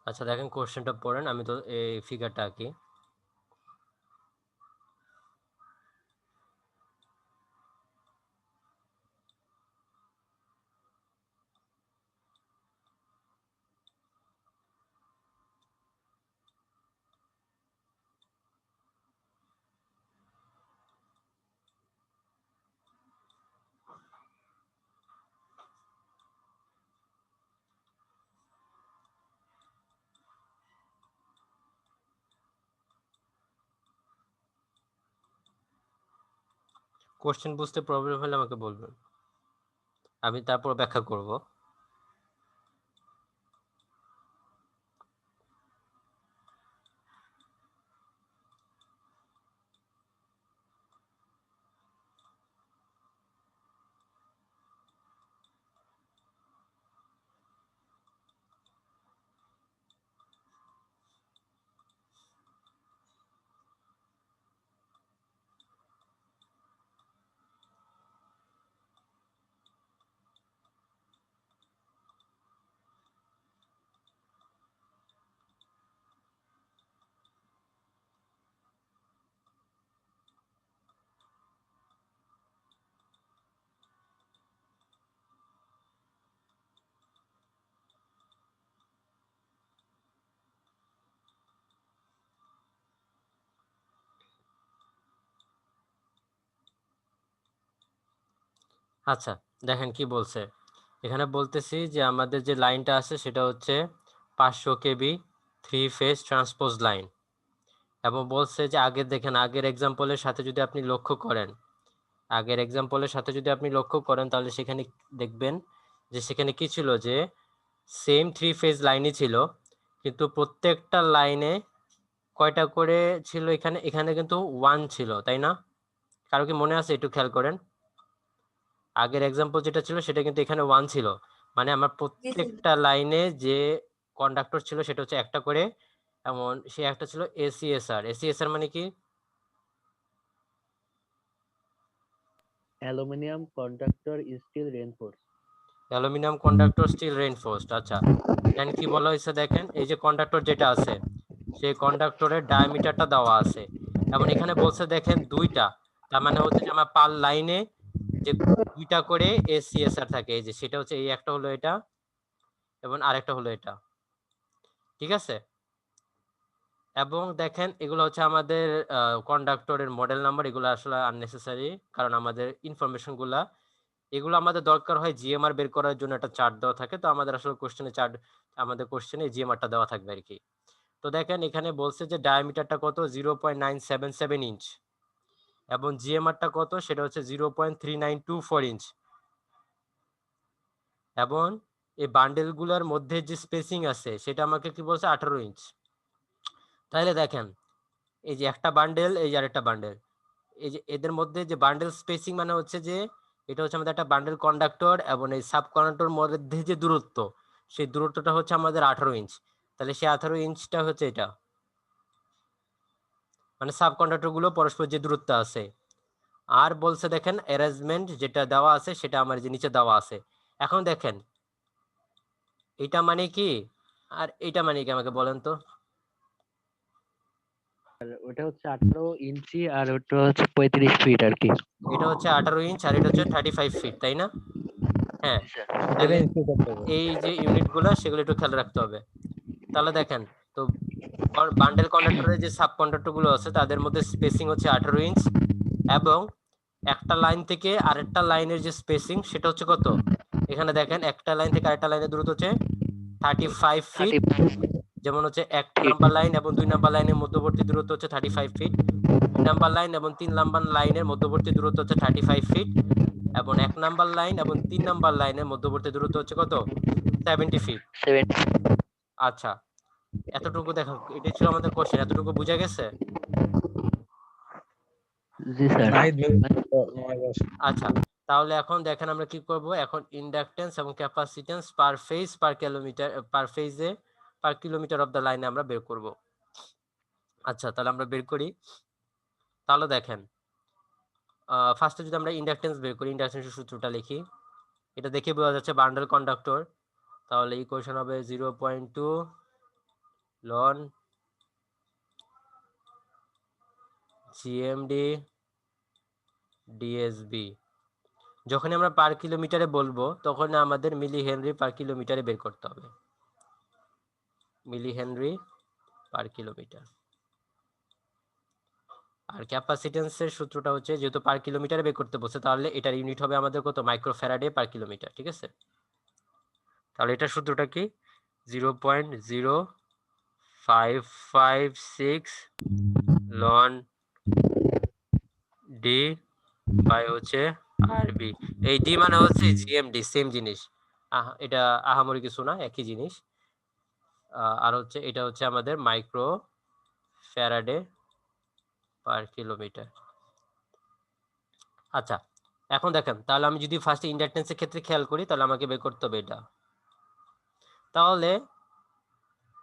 আচ্ছা দেখেন কোশ্চেনটা পড়েন, আমি তো এই ফিগারটা আঁকি। কোশ্চেন বুঝতে প্রবলেম হলে আমাকে বলবেন, আমি তারপর ব্যাখ্যা করব। আচ্ছা দেখেন কি বলছে এখানে, বলতেছি যে আমাদের যে লাইনটা আছে সেটা হচ্ছে 500 কেবি 3 ফেজ ট্রান্সপোজ লাইন, এবং বলছে যে আগের দেখেন আগের এক্সাম্পলের সাথে যদি আপনি লক্ষ্য করেন, তাহলে সেখানে দেখবেন যে সেখানে কি ছিল, যে সেম 3 ফেজ লাইনই ছিল, কিন্তু প্রত্যেকটা লাইনে কয়টা করে ছিল, এখানে কিন্তু 1 ছিল, তাই না? কারো কি মনে আছে? একটু খেয়াল করেন, আগের এক্সাম্পল যেটা ছিল সেটা কিন্তু এখানে 1 ছিল, মানে আমার প্রত্যেকটা লাইনে যে কন্ডাক্টর ছিল সেটা হচ্ছে একটা করে, এমন সে একটা ছিল এসিএসআর। এসিএসআর মানে কি? Aluminium conductor steel reinforce. Aluminium conductor steel reinforced. আচ্ছা এখানে কি বলা হয়েছে দেখেন, এই যে কন্ডাক্টর যেটা আছে সেই কন্ডাক্টরের ডায়ামিটারটা দেওয়া আছে, এবং এখানে বলছে দেখেন 2টা, তার মানে হচ্ছে যে আমার পার লাইনে যে 2টা করে এসিএসআর থাকে, এই যে সেটা হচ্ছে এই একটা হলো এটা এবং আরেকটা হলো এটা, ঠিক আছে? এবং দেখেন এগুলো হচ্ছে আমাদের কন্ডাক্টরের মডেল নাম্বার, এগুলো আসলে আননেসেসারি, কারণ আমাদের ইনফরমেশন গুলা এগুলো আমাদের দরকার হয় জিএমআর বের করার জন্য, একটা চার্ট দেওয়া থাকে, তো আমাদের আসলে কোশ্চেনে জিএমআরটা দেওয়া থাকবে আর কি। তো দেখেন এখানে বলছে যে ডায়ামিটারটা কত, 0.977 ইঞ্চ, এবং জিএমআরটা কত, সেটা হচ্ছে 0.3924 ইঞ্চ, এবং এই বান্ডেল গুলার মধ্যে যে স্পেসিং আছে সেটা আমাকে কি বলছে, 18 ইঞ্চ। তাহলে দেখেন এই যে একটা বান্ডেল, এই যে আরেকটা বান্ডেল, এই যে এদের মধ্যে যে বান্ডেল স্পেসিং মানে হচ্ছে যে এটা হচ্ছে আমাদের একটা বান্ডেল কন্ডাক্টর এবং এই সাব কন্ডাক্টর মধ্যে যে দূরত্ব, সেই দূরত্বটা হচ্ছে আমাদের 18 ইঞ্চ। তাহলে সেই 18 ইঞ্চটা হচ্ছে এটা, মানে সাব কন্ডাক্টর গুলো পরস্পর যে দূরত্ব আছে। আর বলছে দেখেন অ্যারেঞ্জমেন্ট যেটা দেওয়া আছে সেটা আমার যে নিচে দেওয়া আছে। এখন দেখেন এটা মানে কি আর এটা মানে কি আমাকে বলেন তো? আর ওটা হচ্ছে 18 ইঞ্চি আর ওটা হচ্ছে 35 ফিট আর কি। এটা হচ্ছে 18 ইঞ্চ আর এটা হচ্ছে 35 ফিট, তাই না? হ্যাঁ, তাহলে এই যে ইউনিট গুলো সেগুলো একটু খেয়াল রাখতে হবে। তাহলে দেখেন তো বান্ডেল কন্ডাক্টরের যে সাব কন্ডাক্টর গুলো আছে তাদের মধ্যে স্পেসিং হচ্ছে 18 ইঞ্চ, এবং একটা লাইন থেকে আরেকটা লাইনের যে স্পেসিং সেটা হচ্ছে কত, এখানে দেখেন একটা লাইন থেকে আরেকটা লাইনের দূরত্ব হচ্ছে 35 ফিট। যেমন হচ্ছে 1 নাম্বার লাইন এবং 2 নাম্বার লাইনের মধ্যবর্তী দূরত্ব হচ্ছে 35 ফিট, 2 নাম্বার লাইন এবং 3 নাম্বার লাইনের মধ্যবর্তী দূরত্ব হচ্ছে 35 ফিট, এবং 1 নাম্বার লাইন এবং 3 নাম্বার লাইনের মধ্যবর্তী দূরত্ব হচ্ছে কত, 70 ফিট। আচ্ছা এতটুকু দেখো, এটাই ছিল আমাদের কোশ্চেন, এতটুকু বুঝা গেছে? জি স্যার। আচ্ছা তাহলে এখন দেখেন আমরা কি করব, এখন ইন্ডাকটেন্স এবং ক্যাপাসিটেন্স পার ফেজ পার কিলোমিটার পার ফেজে পার কিলোমিটার অফ দ্য লাইনে আমরা বের করব। আচ্ছা তাহলে আমরা বের করি। তাহলে দেখেন ফার্স্টে যদি আমরা ইন্ডাকটেন্স বের করি, ইন্ডাকটেন্সের সূত্রটা লিখি, এটা দেখে বোঝা যাচ্ছে বান্ডেল কন্ডাক্টর, তাহলে ইকুয়েশন হবে 0.2 লন জিএমডি ডিএসবি। যখন আমরা পার কিলোমিটারে বলবো তখন আমাদের মিলি হেনরি পার কিলোমিটারে বের করতে হবে, মিলি হেনরি পার কিলোমিটার। আর ক্যাপাসিটেন্সের সূত্রটা হচ্ছে, যেহেতু পার কিলোমিটারে বের করতে বলছে তাহলে এটার ইউনিট হবে আমাদের কত, মাইক্রোফ্যারাডে পার কিলোমিটার, ঠিক আছে? তাহলে এটার সূত্রটা কি, 0.0556 লন ডি বাই হচ্ছে আরবি। এই ডি মানে হচ্ছে জিএমডি, সেম জিনিস, এটা আহামরি কিছু না, একই জিনিস। আর হচ্ছে এটা হচ্ছে আমাদের মাইক্রো ফ্যারাডে পার কিলোমিটার। আচ্ছা এখন দেখেন তাহলে আমি যদি ফার্স্ট ইন্ডাকটেন্সের ক্ষেত্রে খেয়াল করি তাহলে আমাকে বের করতে হবে এটা, তাহলে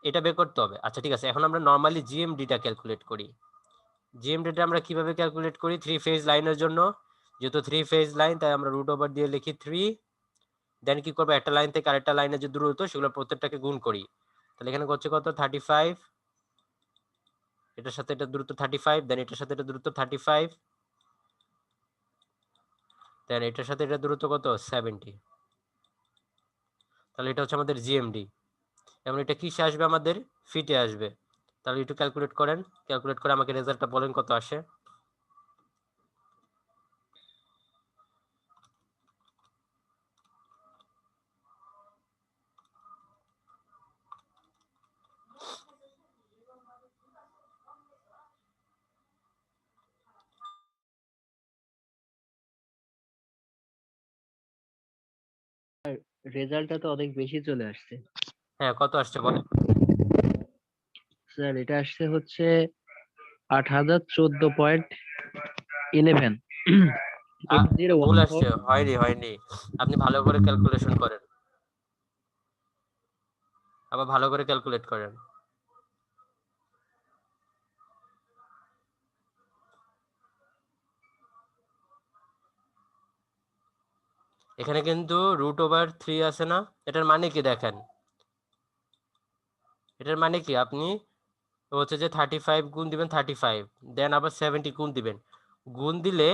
এটা বের করতে হবে। আচ্ছা ঠিক আছে, এখন আমরা নরমালি জিএমডিটা ক্যালকুলেট করি। জিএমডিটা আমরা কিভাবে ক্যালকুলেট করি, 3 ফেজ লাইনের জন্য, যেহেতু 3 ফেজ লাইন তাই আমরা রুট ওভার দিয়ে লিখি 3, দেন কি করবো, একটা লাইন থেকে আরেকটা লাইনের যে দূরত্ব সেগুলো প্রত্যেকটাকে গুণ করি। তাহলে এখানে হচ্ছে কত, 35, এটার সাথে এটা দূরত্ব 35, দেন এটার সাথে এটা দূরত্ব 35, দেন এটার সাথে এটা দূরত্ব কত, 70। তাহলে এটা হচ্ছে আমাদের জিএমডি, এবং এটা কিসে আসবে, আমাদের ফিটে আসবে। তাহলে একটু ক্যালকুলেট করেন, ক্যালকুলেট করে আমাকে রেজাল্টটা বলেন কত আসে। রেজাল্টটা তো অনেক বেশি চলে আসছে। হ্যাঁ, কত আসছে বলেন? স্যার এটা আসছে হচ্ছে 8014.11 ভুল 8014 আসছে, হয়নি। আপনি ভালো করে ক্যালকুলেশন করেন, আবার ভালো করে ক্যালকুলেট করেন। এখানে কিন্তু √3 আছে না, এটার মানে কি দেখেন, এটার মানে কি আপনি হচ্ছে যে 35 গুণ দিবেন 35, দেন আবার 70 গুণ দিবেন, গুণ দিলে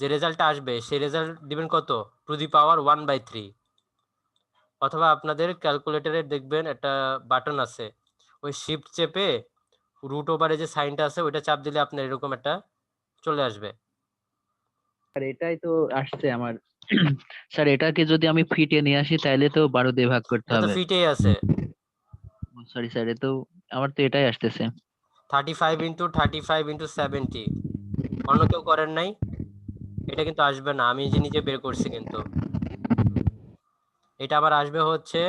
যে রেজাল্টটা আসবে সেই রেজাল্ট দিবেন কত, ⁻1/3। অথবা আপনাদের ক্যালকুলেটরে দেখবেন একটা বাটন আছে, ওই শিফট চেপে √এর যে সাইনটা আছে ওইটা চাপ দিলে আপনার এরকম একটা চলে আসবে। আর এটাই তো আসছে আমার। স্যার এটাকে যদি আমি ফিটে নিয়ে আসি তাহলে তো 12 দিয়ে ভাগ করতে এটা তো হবে। ফিটেই আছে। সরি স্যার, এ তো আমার তো এটাই আসতেছে। 35 × 35 × 70, অন্য কেউ করেন নাই? এটা কিন্তু আসবে না, আমি নিজে বের করছি কিন্তু। এটা আবার আসবে হচ্ছে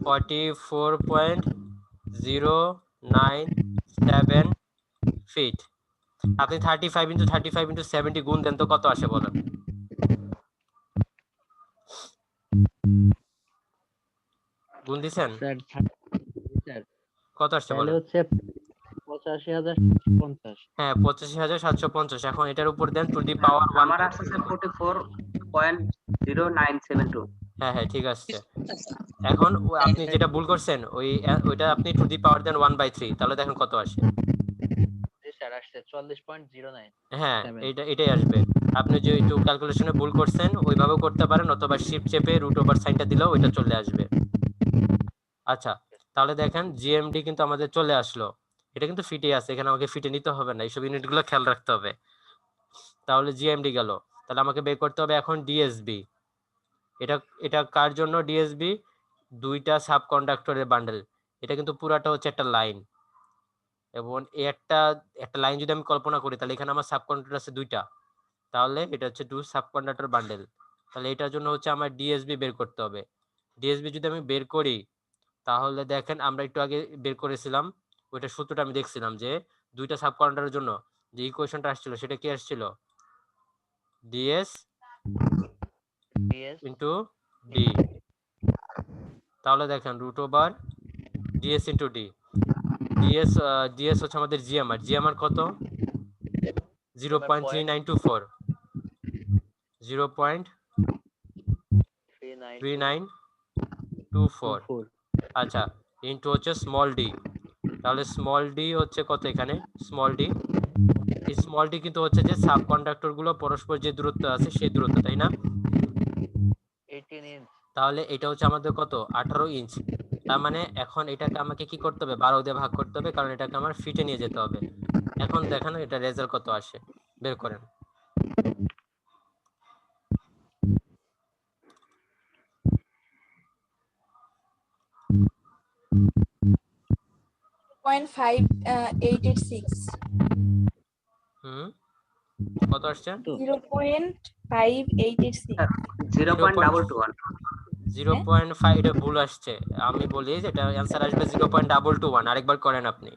44.097 ফিট। আপনি 35 × 35 × 70 গুণ দেন তো কত আসে বলেন? গুণ দিছেন? স্যার স্যার কত আসছে তাহলে বলেন? হচ্ছে 85,750। হ্যাঁ, 85,750। এখন এটার উপর দেন আমার 1/1। আসছে স্যার 44.0972। হ্যাঁ, ঠিক আছে। এখন আপনি যেটা ভুল করছেন ওইটা আপনি দেন 1/3, তাহলে দেখেন কত আসে। জি স্যার আসছে 40.09। হ্যাঁ, এটাই আসবে। আপনি যে একটু ক্যালকুলেশনে ভুল করছেন ওইভাবেও করতে পারেন, অথবা শিফট চেপে √ওভার সাইনটা দিলেও ওইটা চলে আসবে। আচ্ছা, তাহলে দেখেন জিএমডি কিন্তু আমাদের চলে আসলো, এটা কিন্তু ফিটে আছে, এখানে আমাকে ফিটে নিতে হবে না, এইসব ইউনিটগুলো খেয়াল রাখতে হবে। তাহলে জিএমডি গেল, তাহলে আমাকে বের করতে হবে এখন ডিএসবি। এটা এটা কার জন্য ডিএসবি? দুইটা সাবকন্ডাক্টরের বান্ডেল। এটা কিন্তু পুরাটা হচ্ছে একটা লাইন, এবং একটা একটা লাইন যদি আমি কল্পনা করি তাহলে এখানে আমার সাবকন্ডাক্টর আছে দুইটা, তাহলে এটা হচ্ছে 2 সাবকন্ডাক্টর বান্ডেল। তাহলে এটার জন্য হচ্ছে আমার ডিএসবি বের করতে হবে। ডিএসবি যদি আমি বের করি তাহলে দেখেন আমরা একটু আগে বের করেছিলাম, ওইটা সূত্রটা আমি দেখছিলাম যে দুইটা সাবকন্ডাক্টরের জন্য যে ইকুয়েশনটা আসছিল সেটা কি আসছিল, ডিএস ইন্টু ডি। তাহলে দেখেন √ডিএস ইন্টু ডি। ডিএস হচ্ছে আমাদের জিএমআর কত, 0.3924, 0.3924। আচ্ছা, ইন্টু হচ্ছে স্মল ডি। তাহলে স্মল ডি হচ্ছে কত এখানে, স্মল ডি, এই স্মল ডি কিন্তু হচ্ছে যে সাবকন্ডাক্টর গুলো পরস্পর যে দূরত্ব আছে সেই দূরত্ব, তাই না? 18 ইঞ্চ। তাহলে এটা হচ্ছে আমাদের কত, 18 ইঞ্চ। তার মানে এখন এটাকে আমাকে কি করতে হবে, 12 দিয়ে ভাগ করতে হবে, কারণ এটাকে আমার ফিটে নিয়ে যেতে হবে। এখন দেখেন এটা রেজাল্ট কত আসে, বের করেন। হুম, কত আসছে? 0.5, এটা ভুল আসছে। আমি বলি যে এটা অ্যানসার আসবে 0.221। আরেকবার করেন আপনি।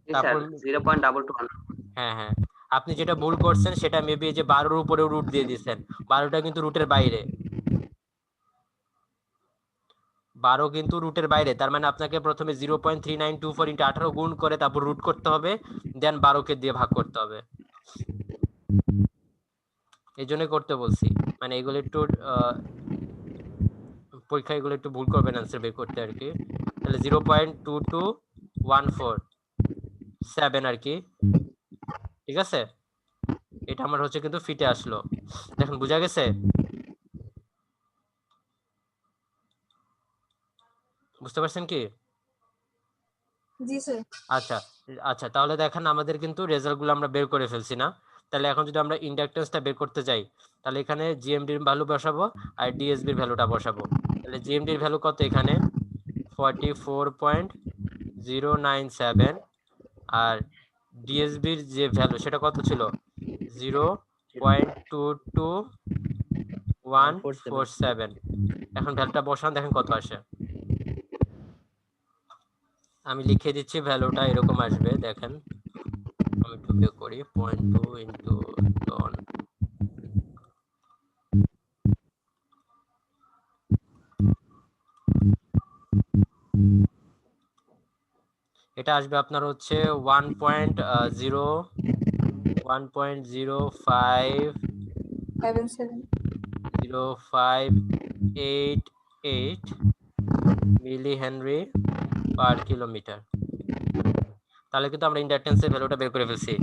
তারপর 0.221। হ্যাঁ, আপনি যেটা ভুল করছেন সেটা মেবি যে 12-র উপরেও রুট দিয়ে দিয়েছেন। 12টা কিন্তু রুটের বাইরে, 12 কিন্তু রুটের বাইরে। তার মানে আপনাকে প্রথমে 0.3924 × 18 গুণ করে তারপর রুট করতে হবে, দেন 12কে দিয়ে ভাগ করতে হবে। এই জন্যই করতে বলছি, মানে এগুলো একটু পরীক্ষা এগুলো একটু ভুল করবেন অ্যান্সার বের করতে আর কি। তাহলে 0.2217 আর কি, ঠিক আছে? এটা আমার হচ্ছে কিন্তু ফিটে আসলো, দেখেন বোঝা গেছে? বুঝতে পারছেন কি? জি স্যার। আচ্ছা, তাহলে দেখেন আমাদের কিন্তু রেজাল্টগুলো আমরা বের করে ফেলছি না? তাহলে এখন যদি আমরা ইন্ডাকটেন্সটা বের করতে যাই তাহলে এখানে জিএমডির ভ্যালু বসাবো আর ডিএসবির ভ্যালুটা বসাবো। তাহলে জিএমডির ভ্যালু কত এখানে, 44.097, আর ডিএসবির যে ভ্যালু সেটা কত ছিল, 0.22 147। এখন ভ্যালুটা বসান, দেখেন কত আসে। আমি লিখে দিচ্ছি, ভ্যালুটা এরকম আসবে, দেখেন আমি একটু বের করি, 0.2 ইন্টু টন। এটা আসবে আপনার হচ্ছে 1.00588 মিলি হেনরি পার কিলোমিটার। তাহলে কিন্তু আমরা ইন্ডাকটেন্সের ভ্যালুটা বের করে ফেলছি।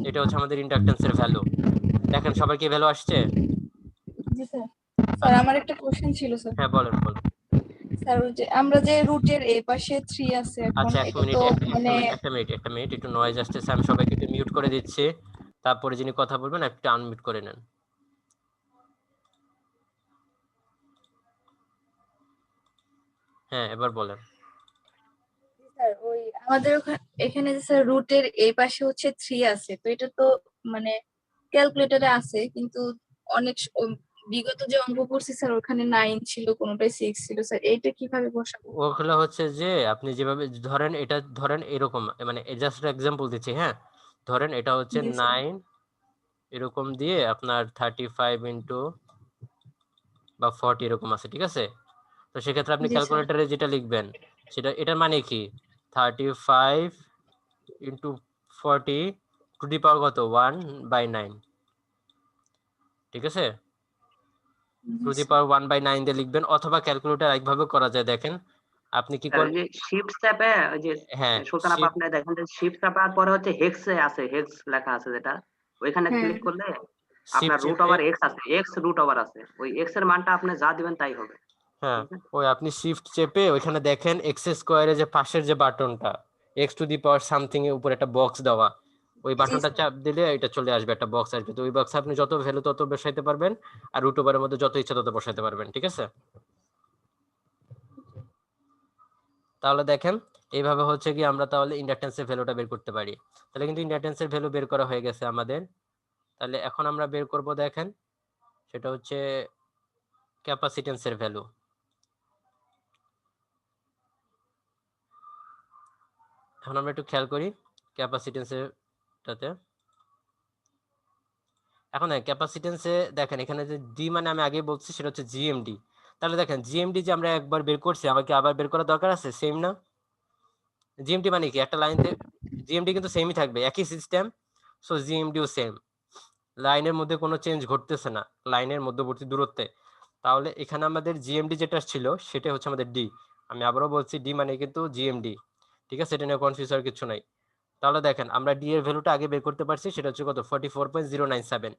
এটা হচ্ছে আমাদের ইন্ডাকটেন্সের ভ্যালু। দেখেন সবার কি ভ্যালু আসছে? জি স্যার। স্যার আমার একটা কোশ্চেন ছিল স্যার। হ্যাঁ বলেন বলেন। স্যার ওই যে আমরা যে রুটের এই পাশে 3 আছে এখন, আচ্ছা এক এটা মিনিট তো একটা মানে মিনিট একটু নয়েজ আসতেছে, আমি সবাইকে একটু মিউট করে দিচ্ছি, তারপরে যিনি কথা বলবেন একটু আনমিউট করে নেন। হ্যাঁ এবার বলেন। স্যার ওই আমাদের এখানে যে স্যার রুটের এই পাশে হচ্ছে 3 আছে, তো এটা তো মানে ক্যালকুলেটরে আছে, কিন্তু অনেক বিগত যে অঙ্ক করছি স্যার ওখানে 9 ছিল, কোনোটাই 6 ছিল স্যার, এইটা কিভাবে বসাবো? ওগুলো হচ্ছে যে আপনি যেভাবে ধরেন, এটা ধরেন এরকম, মানে জাস্ট এক্সাম্পল দিচ্ছি, হ্যাঁ ধরেন এটা হচ্ছে জি স্যার। 9 এরকম দিয়ে আপনার 35 ইন্টু বা 40 এরকম আছে, ঠিক আছে? তো সেক্ষেত্রে আপনি জি স্যার। ক্যালকুলেটরে যেটা লিখবেন সেটা, এটার মানে কি 35 ইন্টু 40 টু দি পাওয়ার কত 1/9, ঠিক আছে? টু দি পাওয়ার 1/9 দিয়ে লিখবেন, অথবা ক্যালকুলেটর একভাবে করা যায়, দেখেন আপনি কি স্যার করেন। ওই যে শিফট চাপে ওই যে হ্যাঁ সুলতান আপা আপনি দেখেন যে শিফট চাপার পরে হচ্ছে হেক্সে আছে, হেক্স লেখা আছে যেটা, ওইখানে হ্যাঁ। ক্লিক করলে আপনার শিফট রুট চেপে, ওভার এক্স আছে, এক্স রুট ওভার আছে, ওই এক্স এর মানটা আপনি যা দিবেন তাই হবে। হ্যাঁ ঠিক আছে? ওই আপনি শিফট চেপে ওইখানে দেখেন এক্স স্কোয়ারে যে পাশের যে বাটনটা x to the power something এর উপর একটা বক্স দেওয়া, ওই বাটনটা চাপ দিলে এটা চলে আসবে, একটা বক্স আসবে, তো ওই বক্সে আপনি যত ভ্যালু তত বসাইতে পারবেন, আর রুট ওভারের মধ্যে যত ইচ্ছা তত বসাইতে পারবেন, ঠিক আছে? তাহলে দেখেন এইভাবে হচ্ছে কি আমরা তাহলে ইন্ডাকটেন্সের ভ্যালুটা বের করতে পারি। তাহলে কিন্তু ইন্ডাকটেন্সের ভ্যালু বের করা হয়ে গেছে আমাদের। তাহলে এখন আমরা বের করব, দেখেন সেটা হচ্ছে ক্যাপাসিটেন্সের ভ্যালু। এখন আমরা একটু খেয়াল করি ক্যাপাসিটেন্সেরটাতে। এখন ক্যাপাসিটেন্সে দেখেন এখানে যে ডি মানে আমি আগে বলছি সেটা হচ্ছে জিএমডি। তাহলে দেখেন জিএমডি যে আমরা একবার বের করছি, আমাকে আবার বের করার দরকার আছে? সেম না? জিএমডি মানে কি একটা লাইনতে জিএমডি কিন্তু সেমই থাকবে, একই সিস্টেম, সো জিএমডিও সেম, লাইনের মধ্যে কোনো চেঞ্জ ঘটতেছে না লাইনের মধ্যবর্তী দূরত্বে। তাহলে এখানে আমাদের জিএমডি যেটা ছিল সেটা হচ্ছে আমাদের ডি। আমি আবারও বলছি ডি মানে কিন্তু জিএমডি, ঠিক আছে? এটা নিয়ে কনফিউজ হওয়ার কিছু নাই। তাহলে দেখেন আমরা ডি এর ভ্যালুটা আগে বের করতে পারছি, সেটা হচ্ছে কত 44.097।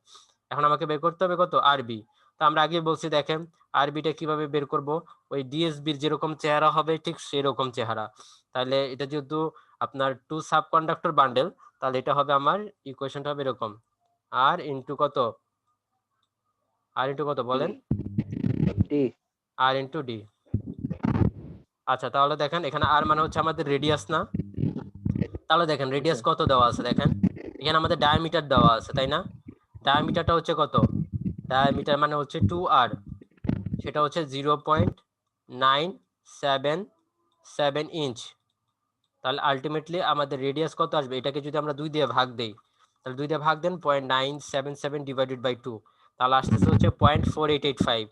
এখন আমাকে বের করতে হবে কত আরবি। তো আমরা আগে বলছি, দেখেন আরবিটা কিভাবে বের করব, ওই ডিএসবির যেরকম চেহারা হবে ঠিক সেরকম চেহারা। তাহলে এটা যেহেতু আপনার টু সাব কন্ডাক্টর বান্ডেল, তাহলে এটা হবে আমার ইকুয়েশনটা হবে এরকম, আর ইনটু কত, আর ইনটু কত বলেন, ডি। আর ইনটু ডি। আচ্ছা তাহলে দেখেন এখানে আর মানে হচ্ছে আমাদের রেডিয়াস না? তাহলে দেখেন রেডিয়াস কত দেওয়া আছে, দেখেন এখানে আমাদের ডায়ামিটার দেওয়া আছে, তাই না? ডায়ামিটারটা হচ্ছে কত, ডায়ামিটার মানে হচ্ছে 2r, সেটা হচ্ছে 0.977 ইঞ্চ। তাহলে আলটিমেটলি আমাদের রেডিয়াস কত আসবে, এটাকে যদি আমরা 2 দিয়ে ভাগ দেই, তাহলে 2 দিয়ে ভাগ দেন 0.977 ডিভাইডেড বাই 2, তাহলে আসতেছে হচ্ছে 0.4885,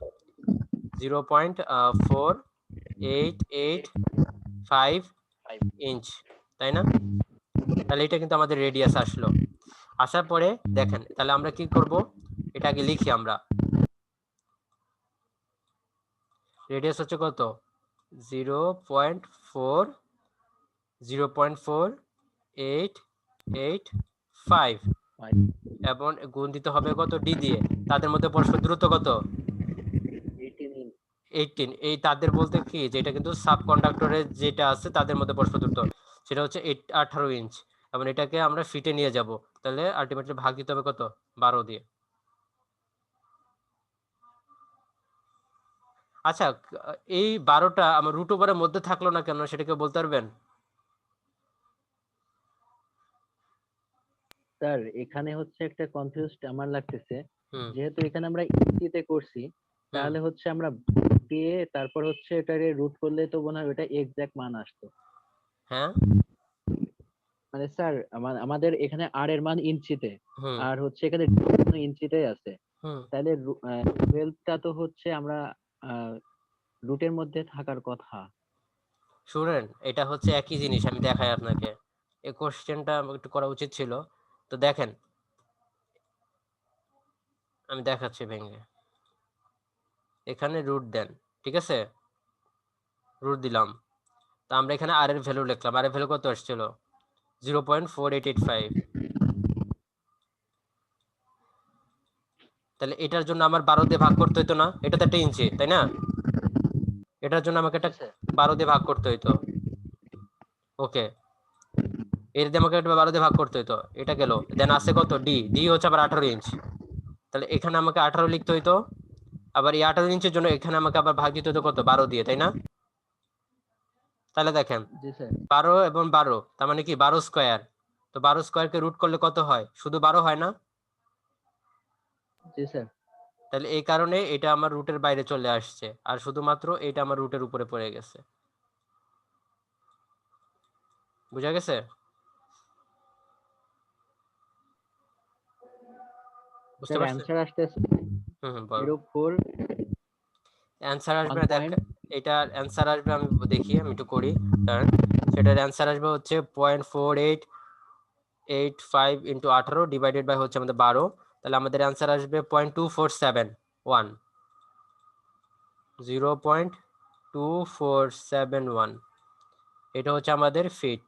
0.4885 ইঞ্চ, তাই না? তাহলে এটা কিন্তু আমাদের রেডিয়াস আসলো। আসার পরে দেখেন তাহলে আমরা কি করব, এটা আগে লিখি আমরা। রেডিয়াস হচ্ছে কত 0.4885 এবং গুণ দিতে হবে কত ডি দিয়ে, তাদের মধ্যে পরস্পর দূরত্ব কত 18। এই তাদের বলতে কি যে এটা কিন্তু সাব কন্ডাক্টরের যেটা আছে তাদের মধ্যে পরস্পর দূরত্ব সেটা হচ্ছে 18 ইঞ্চ, এবং এটাকে আমরা ফিটে নিয়ে যাব, তাহলে আলটিমেটলি ভাগ দিতে হবে কত 12 দিয়ে। আচ্ছা এই 12টা আমার রুট ওভারের মধ্যে থাকলো না কেন, সেটা কেউ বলতে পারবেন? স্যার এখানে হচ্ছে একটা কনফিউজড আমার লাগতেছে, হুম যেহেতু এখানে আমরা ইঞ্চিতে করছি, হুম তাহলে হচ্ছে আমরা দিয়ে তারপর হচ্ছে এটারে রুট করলে তো মনে হয় ওটা এক্সাক্ট মান আসতো। হ্যাঁ মানে স্যার আমাদের এখানে আর এর মান ইঞ্চিতে, হুম আর হচ্ছে এখানে ইঞ্চিতেই আছে, হুম তাহলে 12টা তো হচ্ছে আমরা রুটের মধ্যে থাকার কথা। শুনেন, এটা হচ্ছে একই জিনিস, আমি দেখাই আপনাকে। এই কোশ্চেনটা একটু করা উচিত ছিল। তো দেখেন, আমি দেখাচ্ছি ভেঙে। এখানে রুট দেন, ঠিক আছে, রুট দিলাম। তা আমরা এখানে আর এর ভ্যালু লিখলাম, আর এর ভ্যালু কত আসছিল? 0.4885। তাহলে এটার জন্য আমার 12 দিয়ে ভাগ করতে হতো না? এটা তো একটা ইঞ্চি, তাই না? এটার জন্য আমাকে এটা 12 দিয়ে ভাগ করতে হইতো। ওকে, এর দিয়ে আমাকে এটা 12 দিয়ে ভাগ করতে হইতো, এটা গেল। দেন আছে কত? ডি। ডি হচ্ছে আবার 18 ইঞ্চ। তাহলে এখানে আমাকে 18 লিখতে হইতো, আবার এই 18 ইঞ্চের জন্য এখানে আমাকে আবার ভাগ দিতে হতো কত? 12 দিয়ে, তাই না? তাহলে দেখেন, জি স্যার। 12 এবং 12, তার মানে কি 12 স্কয়ার। তো 12 স্কয়ারকে রুট করলে কত হয়? শুধু 12 হয় না? জি স্যার। তাহলে এই কারণে এটা আমার রুটের বাইরে চলে আসছে, আর শুধুমাত্র এটা আমার রুটের উপরে পড়ে গেছে। বুঝা গেছে? বুঝতে স্যার পারছেন? অ্যানসার আসতেছে বল। 04 অ্যান্সার আসবে 1 না, দেখ। পয়েন্ট। এটার অ্যান্সার আসবে, আমি দেখি, আমি একটু করি। কারণ সেটার অ্যান্সার আসবে হচ্ছে 0.4885 ইন্টু 18 ডিভাইডেড বাই হচ্ছে আমাদের 12। তাহলে আমাদের অ্যান্সার আসবে 0.2471, 0.2471। এটা হচ্ছে আমাদের ফিট।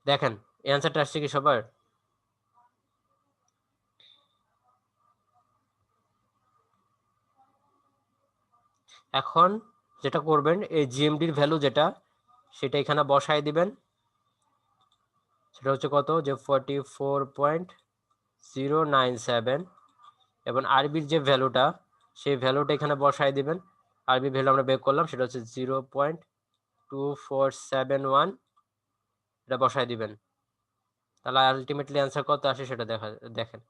দেখেন অ্যান্সারটা আসছে কি সবার? এখন যেটা করবেন, এই জিএমডির ভ্যালু যেটা, সেটা এখানে বসায় দিবেন। সেটা হচ্ছে কত? যে 44.097। এবং আরবির যে ভ্যালুটা, সেই ভ্যালুটা এখানে বসায় দিবেন। আরবি ভ্যালু আমরা বের করলাম, সেটা হচ্ছে 0.2471। এটা বসায় দিবেন। তাহলে আলটিমেটলি অ্যান্সার কত আসে সেটা দেখেন।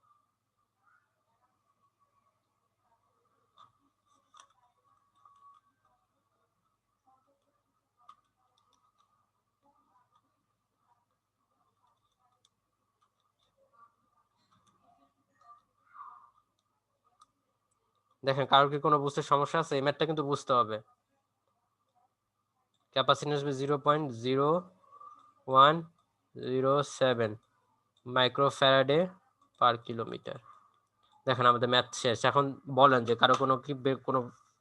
দেখেন, কারোর কি কোনো বুঝতে সমস্যা আছে? এই ম্যাথটা কিন্তু বুঝতে হবে। ক্যাপাসিট্যান্স 0.0107 মাইক্রোফ্যারাডে পার কিলোমিটার। দেখেন আমাদের ম্যাথ শেষ। এখন বলেন যে কারো কোনো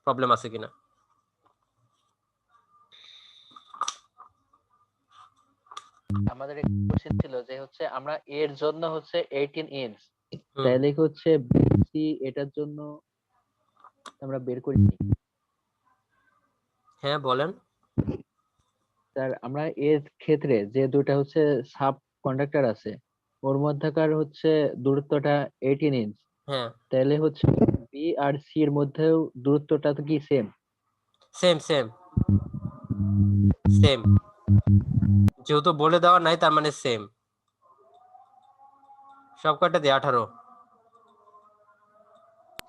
প্রবলেম আছে কিনা। আমাদের একটা কোশ্চেন ছিল যে হচ্ছে আমরা এর জন্য হচ্ছে 18 ইঞ্চ, হুম তাহলে কি হচ্ছে বিসি এটার জন্য আমরা বের করিনি। হ্যাঁ বলেন। স্যার আমরা এর ক্ষেত্রে যে দুটা হচ্ছে সাব কন্ডাক্টর আছে, ওর মধ্যকার হচ্ছে দূরত্বটা 18 ইঞ্চ, হ্যাঁ তাহলে হচ্ছে বি আর সি এর মধ্যেও দূরত্বটা তো কি সেম? সেম সেম সেম, যেহেতু বলে দেওয়া নাই তার মানে সেম। সব কয়টা দিয়ে 18।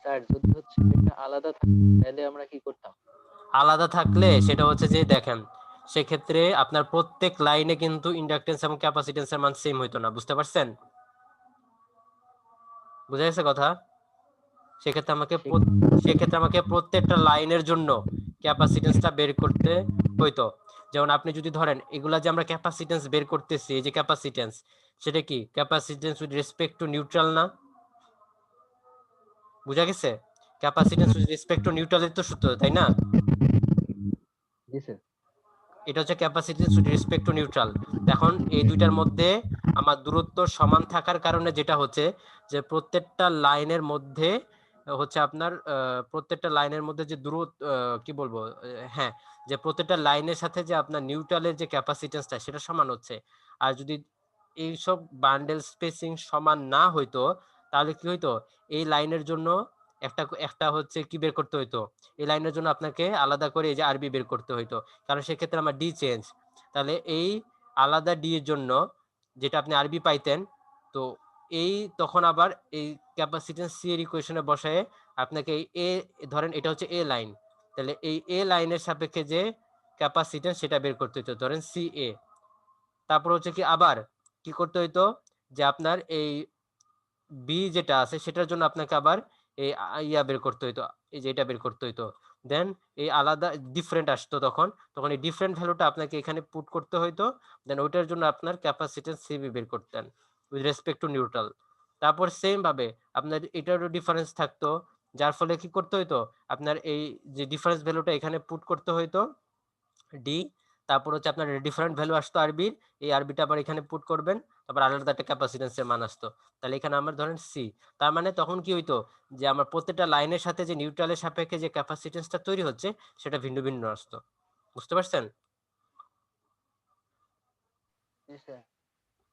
স্যার যদি হচ্ছে এটা আলাদা থাকে তাহলে আমরা কি করতাম? আলাদা থাকলে সেটা হচ্ছে যে দেখেন, সেক্ষেত্রে আপনার প্রত্যেক লাইনে কিন্তু ইন্ডাকটেন্স এবং ক্যাপাসিটেন্সের মান সেম হইতো না। বুঝতে পারছেন? বুঝা গেছে কথা? সেক্ষেত্রে আমাকে প্রত্যেকটা লাইনের জন্য ক্যাপাসিটেন্সটা বের করতে হইতো। যেমন আপনি যদি ধরেন, এগুলা যে আমরা ক্যাপাসিটেন্স বের করতেছি, এই যে ক্যাপাসিটেন্স, সেটা কি capacitance with respect to neutral না? বুঝা গেছে? ক্যাপাসিটেন্স উইথ রেসপেক্ট টু নিউট্রালের তো সূত্র, তাই না? জি স্যার। এটা হচ্ছে capacitance with respect to neutral. এখন এই দুইটার মধ্যে আমার দূরত্ব সমান থাকার কারণে যেটা হচ্ছে যে প্রত্যেকটা লাইনের মধ্যে হচ্ছে আপনার প্রত্যেকটা লাইনের মধ্যে যে দূরত্ব, কি বলবো, হ্যাঁ, যে প্রত্যেকটা লাইনের সাথে যে আপনার নিউট্রালের যে ক্যাপাসিটেন্সটা সেটা সমান হচ্ছে। আর যদি এইসব বান্ডেল স্পেসিং সমান না হইতো, তাহলে কি হইতো? এই লাইনের জন্য একটা একটা হচ্ছে কি বের করতে হইতো, এই লাইনের জন্য আপনাকে আলাদা করে এই যে আরবি বের করতে হইতো, কারণ সেক্ষেত্রে আমার ডি চেঞ্জ। তাহলে এই আলাদা ডি এর জন্য যেটা আপনি আরবি পাইতেন, তো এই তখন আবার এই ক্যাপাসিটেন্স সি এর ইকুয়েশনে বসায় আপনাকে এ, ধরেন এটা হচ্ছে এ লাইন, তাহলে এই এ লাইনের সাপেক্ষে যে ক্যাপাসিটেন্স সেটা বের করতে হইতো, ধরেন সি এ। তারপর হচ্ছে কি আবার কি করতে হইতো, যে আপনার এই বি যেটা আছে সেটার জন্য আপনাকে আবার এই ইয়া বের করতে হইতো, এই যে এটা বের করতে হইতো। দেন এই আলাদা ডিফারেন্ট আসতো, তখন তখন এই ডিফারেন্ট ভ্যালুটা আপনাকে এখানে পুট করতে হইতো। দেন ওইটার জন্য আপনার ক্যাপাসিটেন্স সিবি বের করতেন উইথ রেসপেক্ট টু নিউট্রাল। তারপর সেম ভাবে আপনার এটারও ডিফারেন্স থাকতো, যার ফলে কি করতে হইতো, আপনার এই যে ডিফারেন্স ভ্যালুটা এখানে পুট করতে হইতো ডি, তারপর হচ্ছে আপনার ডিফারেন্ট ভ্যালু আসতো আরবির, এই আরবিটা আবার এখানে পুট করবেন, তারপর আলাদা একটা ক্যাপাসিটেন্সের মান আসতো। তাহলে এখানে আমার ধরেন সি, তার মানে তখন কি হইতো, যে আমার প্রত্যেকটা লাইনের সাথে যে নিউট্রালের সাপেক্ষে যে ক্যাপাসিটেন্সটা তৈরি হচ্ছে সেটা ভিন্ন ভিন্ন আসতো। বুঝতে পারছেন?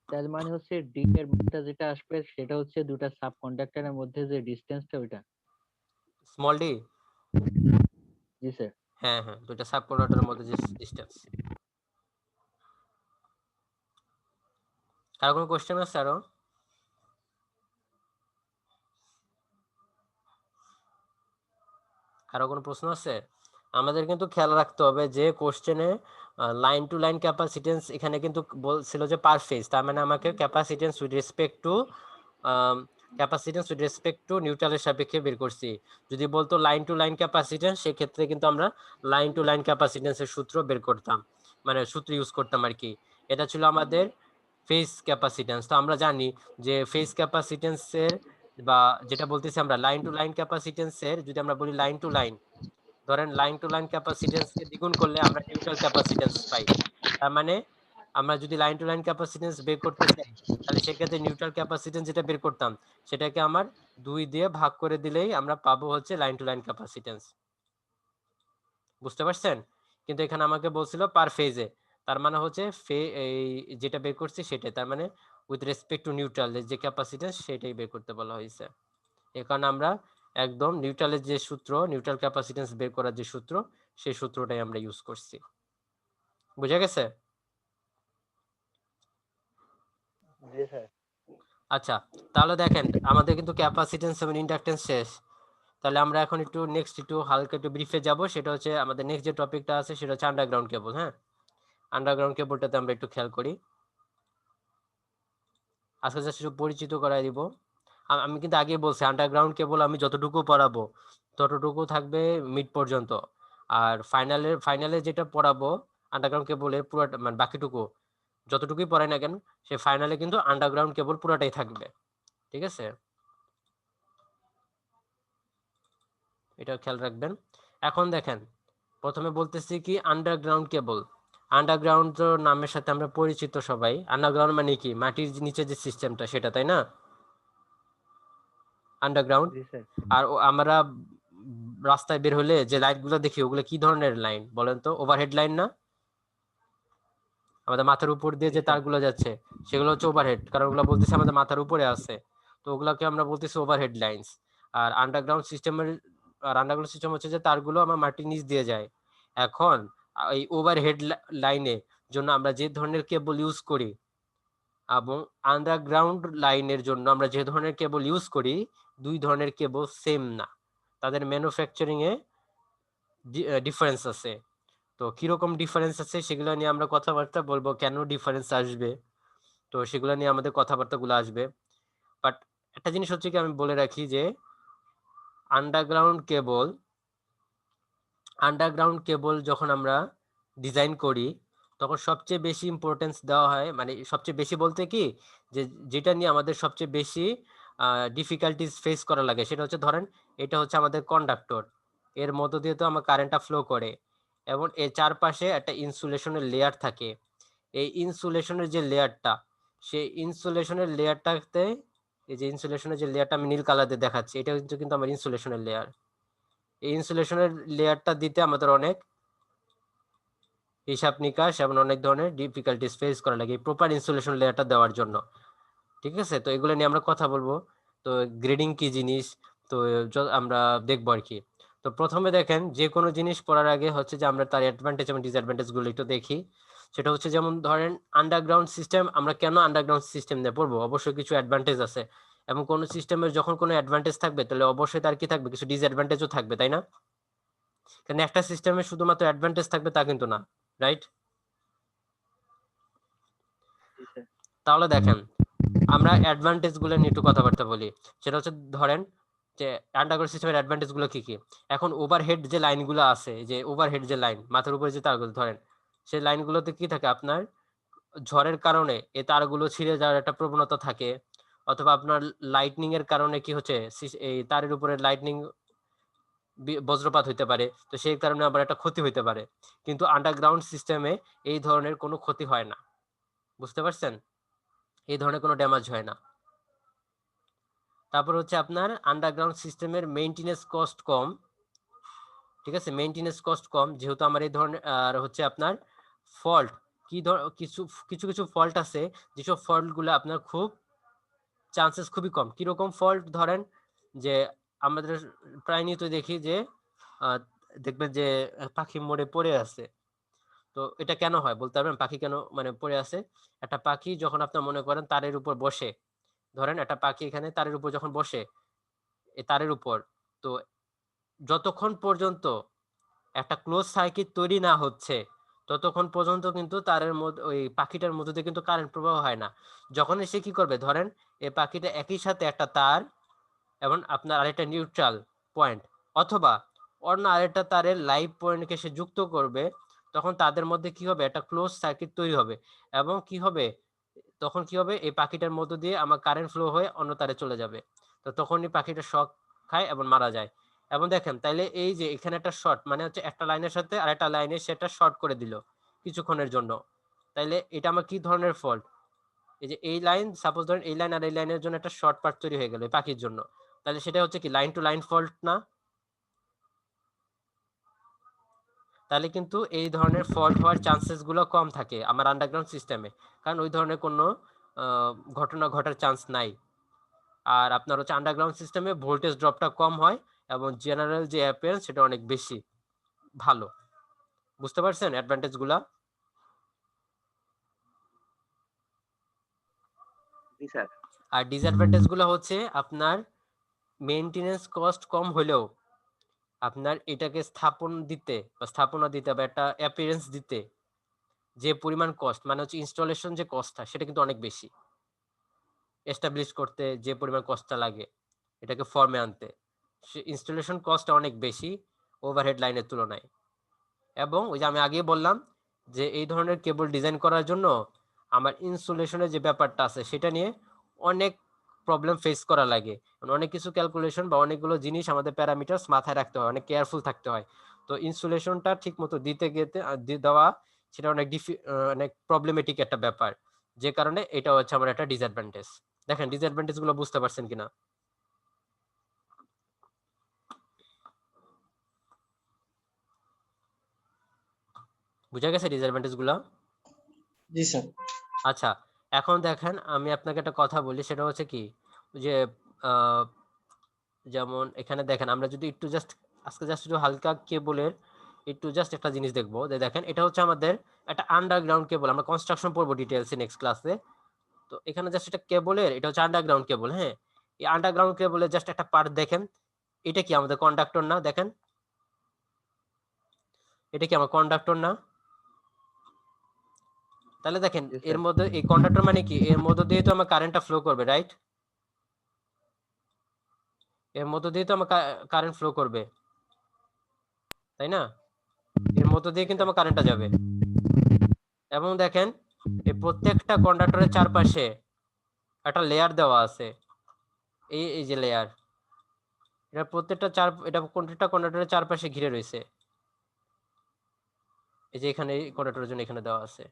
তার মানে হচ্ছে ডি এর মানটা যেটা আসবে সেটা হচ্ছে দুটা সাব কন্ডাক্টরের মধ্যে যে ডিসটেন্সটা ওইটা। স্মল ডি, জি স্যার। হ্যাঁ হ্যাঁ, দুইটা সাব কন্ডাক্টরের মধ্যে যে ডিসটেন্স। কারো কোনো কোশ্চেন আছে আরো? কারো কোনো প্রশ্ন আছে? আমাদের কিন্তু খেয়াল রাখতে হবে যে কোশ্চেনে লাইন টু লাইন ক্যাপাসিটেন্স এখানে কিন্তু বলছিল যে পার ফেজ, তার মানে আমাকে ক্যাপাসিটেন্স উইথ রেসপেক্ট টু নিউট্রালের সাপেক্ষে বের করছি। যদি বলতো লাইন টু লাইন ক্যাপাসিটেন্স, সেক্ষেত্রে কিন্তু আমরা লাইন টু লাইন ক্যাপাসিটেন্সের সূত্র বের করতাম, মানে সূত্র ইউজ করতাম আর কি। এটা ছিল আমাদের ফেজ ক্যাপাসিটেন্স। তো আমরা জানি যে ফেজ ক্যাপাসিটেন্সের বা যেটা বলতেছি আমরা লাইন টু লাইন ক্যাপাসিটেন্সের, যদি আমরা বলি লাইন টু লাইন, ধরেন লাইন টু লাইন ক্যাপাসিটেন্সকে দ্বিগুণ করলে আমরা নিউট্রাল ক্যাপাসিটেন্স পাই। তার মানে আমরা যদি লাইন টু লাইন ক্যাপাসিটেন্স বের করতে চাই, তাহলে সেক্ষেত্রে নিউট্রাল ক্যাপাসিটেন্স যেটা বের করতাম সেটাকে আমার 2 দিয়ে ভাগ করে দিলেই আমরা পাবো হচ্ছে লাইন টু লাইন ক্যাপাসিটেন্স। বুঝতে পারছেন? কিন্তু এখানে আমাকে বলছিল পার ফেজে, তার মানে হচ্ছে এই যেটা বের করছি সেটাই, তার মানে উইথ রেসপেক্ট টু নিউট্রাল যে ক্যাপাসিটেন্স সেটাই বের করতে বলা হয়েছে। এই কারণে আমরা একদম নিউট্রালের যে সূত্র, নিউট্রাল ক্যাপাসিটেন্স বের করার যে সূত্র, সেই সূত্রটাই আমরা ইউজ করছি। বুঝা গেছে? জি স্যার। আচ্ছা, তাহলে দেখেন আমাদের কিন্তু ক্যাপাসিটেন্স এবং ইন্ডাকটেন্স শেষ। তাহলে আমরা এখন একটু নেক্সট একটু হালকা একটু ব্রিফে যাব, সেটা হচ্ছে আমাদের নেক্সট যে টপিকটা আছে সেটা হচ্ছে আন্ডারগ্রাউন্ড কেবল। হ্যাঁ, আন্ডারগ্রাউন্ড কেবলটাতে আমরা একটু খেয়াল করি। আজকে জাস্ট একটু পরিচিত করাই দিব। আমি কিন্তু আগেই বলছি আন্ডারগ্রাউন্ড কেবল আমি যতটুকু পড়াবো ততটুকু থাকবে মিড পর্যন্ত, আর ফাইনালে যেটা পড়াবো আন্ডারগ্রাউন্ড কেবলের পুরোটা মানে বাকিটুকু যতটুকুই পড়াই না কেন, সে ফাইনালে কিন্তু আন্ডারগ্রাউন্ড কেবল পুরোটাই থাকবে। ঠিক আছে, এটা খেয়াল রাখবেন। এখন দেখেন প্রথমে বলতেছি কি আন্ডারগ্রাউন্ড কেবল। আন্ডারগ্রাউন্ড নামের সাথে আমরা পরিচিত সবাই। আন্ডারগ্রাউন্ড মানে কি, মাটির নিচে যে সিস্টেমটা সেটা, তাই না? আন্ডারগ্রাউন্ড। জি স্যার। আর আমরা রাস্তায় বের হলে যে লাইটগুলো দেখি ওগুলো কি ধরনের লাইন বলেন তো? ওভারহেড লাইন না? আমাদের মাথার উপর দিয়ে যে তারগুলো যাচ্ছে সেগুলো হচ্ছে ওভারহেড, কারণ ওগুলো বলতেছে আমাদের মাথার উপরে আছে, তো ওগুলোকে আমরা বলতেছি ওভারহেড লাইন্স। আর আন্ডারগ্রাউন্ড সিস্টেম হচ্ছে যে তারগুলো আমার মাটির নিচ দিয়ে যায়। এখন এই ওভারহেড লাইনে জন্য আমরা যে ধরনের কেবল ইউজ করি এবং আন্ডারগ্রাউন্ড লাইনের জন্য আমরা যে ধরনের কেবল ইউজ করি, দুই ধরনের কেবল সেম না, তাদের ম্যানুফ্যাকচারিং এ ডিফারেন্স আছে। তো কিরকম ডিফারেন্স আছে সেগুলো নিয়ে আমরা কথাবার্তা বলবো, কেন ডিফারেন্স আসবে, তো সেগুলো নিয়ে আমাদের কথাবার্তাগুলো আসবে। বাট একটা জিনিস হচ্ছে কি আমি বলে রাখি যে আন্ডারগ্রাউন্ড কেবল যখন আমরা ডিজাইন করি তখন সবচেয়ে বেশি ইম্পর্টেন্স দেওয়া হয়, মানে সবচেয়ে বেশি বলতে কি, যে যেটা নিয়ে আমাদের সবচেয়ে বেশি ডিফিকাল্টিস ফেস করা লাগে সেটা হচ্ছে, ধরেন এটা হচ্ছে আমাদের কন্ডাক্টর, এর মধ্য দিয়ে তো আমার কারেন্টটা ফ্লো করে এবং এর চারপাশে একটা ইনসুলেশনের লেয়ার থাকে। এই ইনসুলেশনের যে লেয়ারটা, সেই ইনসুলেশনের লেয়ারটাতে, এই যে ইনসুলেশনের যে লেয়ারটা আমি নীল কালার দিয়ে দেখাচ্ছি, এটা কিন্তু আমার ইনসুলেশনের লেয়ার। এই ইনসুলেশনের লেয়ারটা দিতে আমাদের অনেক হিসাব নিকাশ এবং অনেক ধরনের ডিফিকাল্টিস ফেস করা লাগে এই প্রপার ইনসুলেশন লেয়ারটা দেওয়ার জন্য। ঠিক আছে, তো এগুলো নিয়ে আমরা কথা বলবো। তো গ্রেডিং কি জিনিস, তো আমরা দেখবো আর কি। তো প্রথমে দেখেন যে কোনো জিনিস পড়ার আগে হচ্ছে যে আমরা তার অ্যাডভান্টেজ এবং ডিসঅ্যাডভান্টেজ গুলো একটু দেখি। সেটা হচ্ছে যেমন ধরেন আন্ডারগ্রাউন্ড সিস্টেম, আমরা কেন আন্ডারগ্রাউন্ড সিস্টেম নিয়ে পড়বো? অবশ্যই কিছু অ্যাডভান্টেজ আছে, এবং কোনো সিস্টেমের যখন কোনো অ্যাডভান্টেজ থাকবে তাহলে অবশ্যই তার কি থাকবে, কিছু ডিসঅ্যাডভান্টেজও থাকবে, তাই না? কারণ একটা সিস্টেমে শুধুমাত্র অ্যাডভান্টেজ থাকবে তা কিন্তু না, রাইট? তাহলে দেখেন আমরা অ্যাডভান্টেজ গুলো নিয়ে একটু কথাবার্তা বলি। সেটা হচ্ছে ধরেন যে আন্ডারগ্রাউন্ড সিস্টেমের অ্যাডভান্টেজ গুলো কি কি। এখন ওভারহেড যে লাইনগুলো আছে, যে ওভারহেড যে লাইন মাথার উপরে যে তারগুলো ধরেন, সেই লাইনগুলোতে কি থাকে, আপনার ঝড়ের কারণে এই তারগুলো ছিঁড়ে যাওয়ার একটা প্রবণতা থাকে, অথবা আপনার লাইটনিং এর কারণে কি হচ্ছে, এই তারের উপরে লাইটনিং বজ্রপাত হইতে পারে, তো সেই কারণে আবার একটা ক্ষতি হইতে পারে। কিন্তু আন্ডারগ্রাউন্ড সিস্টেমে এই ধরনের কোনো ক্ষতি হয় না, বুঝতে পারছেন? এই ধরনের কোনো ড্যামেজ হয় না। তারপর হচ্ছে আপনার আন্ডারগ্রাউন্ড সিস্টেমের মেইনটেনেন্স কস্ট কম, ঠিক আছে? মেইনটেনেন্স কস্ট কম যেহেতু আমার এই ধরনের, আর হচ্ছে আপনার ফল্ট কিছু কিছু কিছু ফল্ট আছে, যেসব ফল্ট গুলো আপনার খুব চান্সেস খুবই কম। কিরকম ফল্ট? ধরেন যে আমাদের প্রায় নিয়ত দেখি যে দেখবেন যে পাখি মরে পড়ে আছে। তো এটা কেন হয় বলতে পারবেন? পাখি কেন মানে পড়ে আছে? একটা পাখি যখন আপনার মনে করেন তারের উপর বসে, ধরেন একটা পাখি এখানে তারের উপর যখন বসে, এই তারের উপর, তো যতক্ষণ পর্যন্ত একটা ক্লোজ সার্কিট তৈরি না হচ্ছে ততক্ষণ পর্যন্ত কিন্তু তারের মধ্যে, ওই পাখিটার মধ্যে দিয়ে কিন্তু কারেন্ট প্রবাহ হয় না। যখন সে কি করবে, ধরেন এই পাখিটা একই সাথে একটা তার এবং আপনার আরেকটা নিউট্রাল পয়েন্ট অথবা অন্য আরেকটা তারের লাইভ পয়েন্টকে সে যুক্ত করবে, তখন তাদের মধ্যে কি হবে, একটা ক্লোজ সার্কিট তৈরি হবে, এবং কি হবে, তখন কি হবে, এই পাখিটার মধ্য দিয়ে আমার কারেন্ট ফ্লো হয়ে অন্য তারে চলে যাবে। তো তখনই পাখিটা শক খায় এবং মারা যায়। এবং দেখেন তাইলে এই যে এখানে একটা শর্ট মানে হচ্ছে একটা লাইনের সাথে আরেকটা লাইনে সেটা শর্ট করে দিল কিছুক্ষণের জন্য, তাইলে এটা আমার কি ধরনের ফল্ট? এই যে এই লাইন, সাপোজ ধরেন এই লাইন আর এই লাইনের জন্য একটা শর্ট পার্ট তৈরি হয়ে গেল এই পাখির জন্য, তাহলে সেটা হচ্ছে কি লাইন টু লাইন ফল্ট না? তাহলে কিন্তু এই ধরনের ফল্ট হওয়ার চান্সেস গুলো কম থাকে আমার আন্ডারগ্রাউন্ড সিস্টেমে, কারণ ওই ধরনের কোনো ঘটনা ঘটার চান্স নাই। আর আপনার হচ্ছে আন্ডারগ্রাউন্ড সিস্টেমে ভোল্টেজ ড্রপটা কম হয় এবং জেনারেল যে অ্যাপিয়ারেন্স সেটা অনেক বেশি ভালো। বুঝতে পারছেন অ্যাডভান্টেজ গুলা? জি স্যার। আর ডিসঅ্যাডভান্টেজ গুলো হচ্ছে আপনার মেইনটেনেন্স কস্ট কম হলেও আপনার এটাকে স্থাপনা দিতে বা একটা অ্যাপিয়ারেন্স দিতে যে পরিমাণ কস্ট, মানে হচ্ছে ইনস্টলেশন যে কস্টটা সেটা কিন্তু অনেক বেশি। এস্টাবলিশ করতে যে পরিমাণ কস্টটা লাগে এটাকে ফর্মে আনতে, সে ইনস্টলেশন কস্টটা অনেক বেশি ওভারহেড লাইনের তুলনায়। এবং ওই যে আমি আগেই বললাম যে এই ধরনের কেবল ডিজাইন করার জন্য আমার ইনসুলেশনের যে ব্যাপারটা আছে সেটা নিয়ে অনেক প্রবলেম ফেস করা লাগে, অনেক কিছু ক্যালকুলেশন বা অনেকগুলো জিনিস আমাদের প্যারামিটারস মাথায় রাখতে হয়, অনেক কেয়ারফুল থাকতে হয়। তো ইনসুলেশনটা ঠিক মতো দিতে দেওয়া সেটা অনেক প্রবলেমেটিক একটা ব্যাপার, যে কারণে এটা হচ্ছে আমার একটা ডিসঅ্যাডভান্টেজ। দেখেন ডিসঅ্যাডভান্টেজ গুলো বুঝতে পারছেন কিনা? বুঝা গেছে ডিসঅ্যাডভান্টেজ গুলো? জি স্যার। আচ্ছা, এখন দেখেন আমি আপনাকে একটা কথা বলি, সেটা হচ্ছে কি যে যেমন এখানে দেখেন আমরা যদি একটু জাস্ট আজকে জাস্ট একটু হালকা কেবলের একটু জাস্ট একটা জিনিস দেখবো, যে দেখেন এটা হচ্ছে আমাদের একটা আন্ডারগ্রাউন্ড কেবল, আমরা কনস্ট্রাকশন পড়বো ডিটেইলসে নেক্সট ক্লাসে। তো এখানে জাস্ট এটা কেবলের, এটা হচ্ছে আন্ডারগ্রাউন্ড কেবল। হ্যাঁ, এই আন্ডারগ্রাউন্ড কেবলের জাস্ট একটা পার্ট দেখেন, এটা কি আমাদের কন্ডাক্টর না? দেখেন এটা কি আমার কন্ডাক্টর না? তাহলে দেখেন এর মধ্যে এই কন্ডাক্টর মানে কি, এর মধ্যে দিয়ে তো আমার কারেন্টটা ফ্লো করবে, রাইট? এর মধ্য দিয়ে তো আমার কারেন্ট ফ্লো করবে, তাই না? এর মধ্য দিয়ে কিন্তু আমার কারেন্টটা যাবে। এবং দেখেন এই প্রত্যেকটা কন্ডাক্টরের চারপাশে একটা লেয়ার দেওয়া আছে, এই যে লেয়ার, এটা প্রত্যেকটা কন্ডাক্টরের চারপাশে ঘিরে রয়েছে। এই যে এখানে কন্ডাক্টরের জন্য এখানে দেওয়া আছে।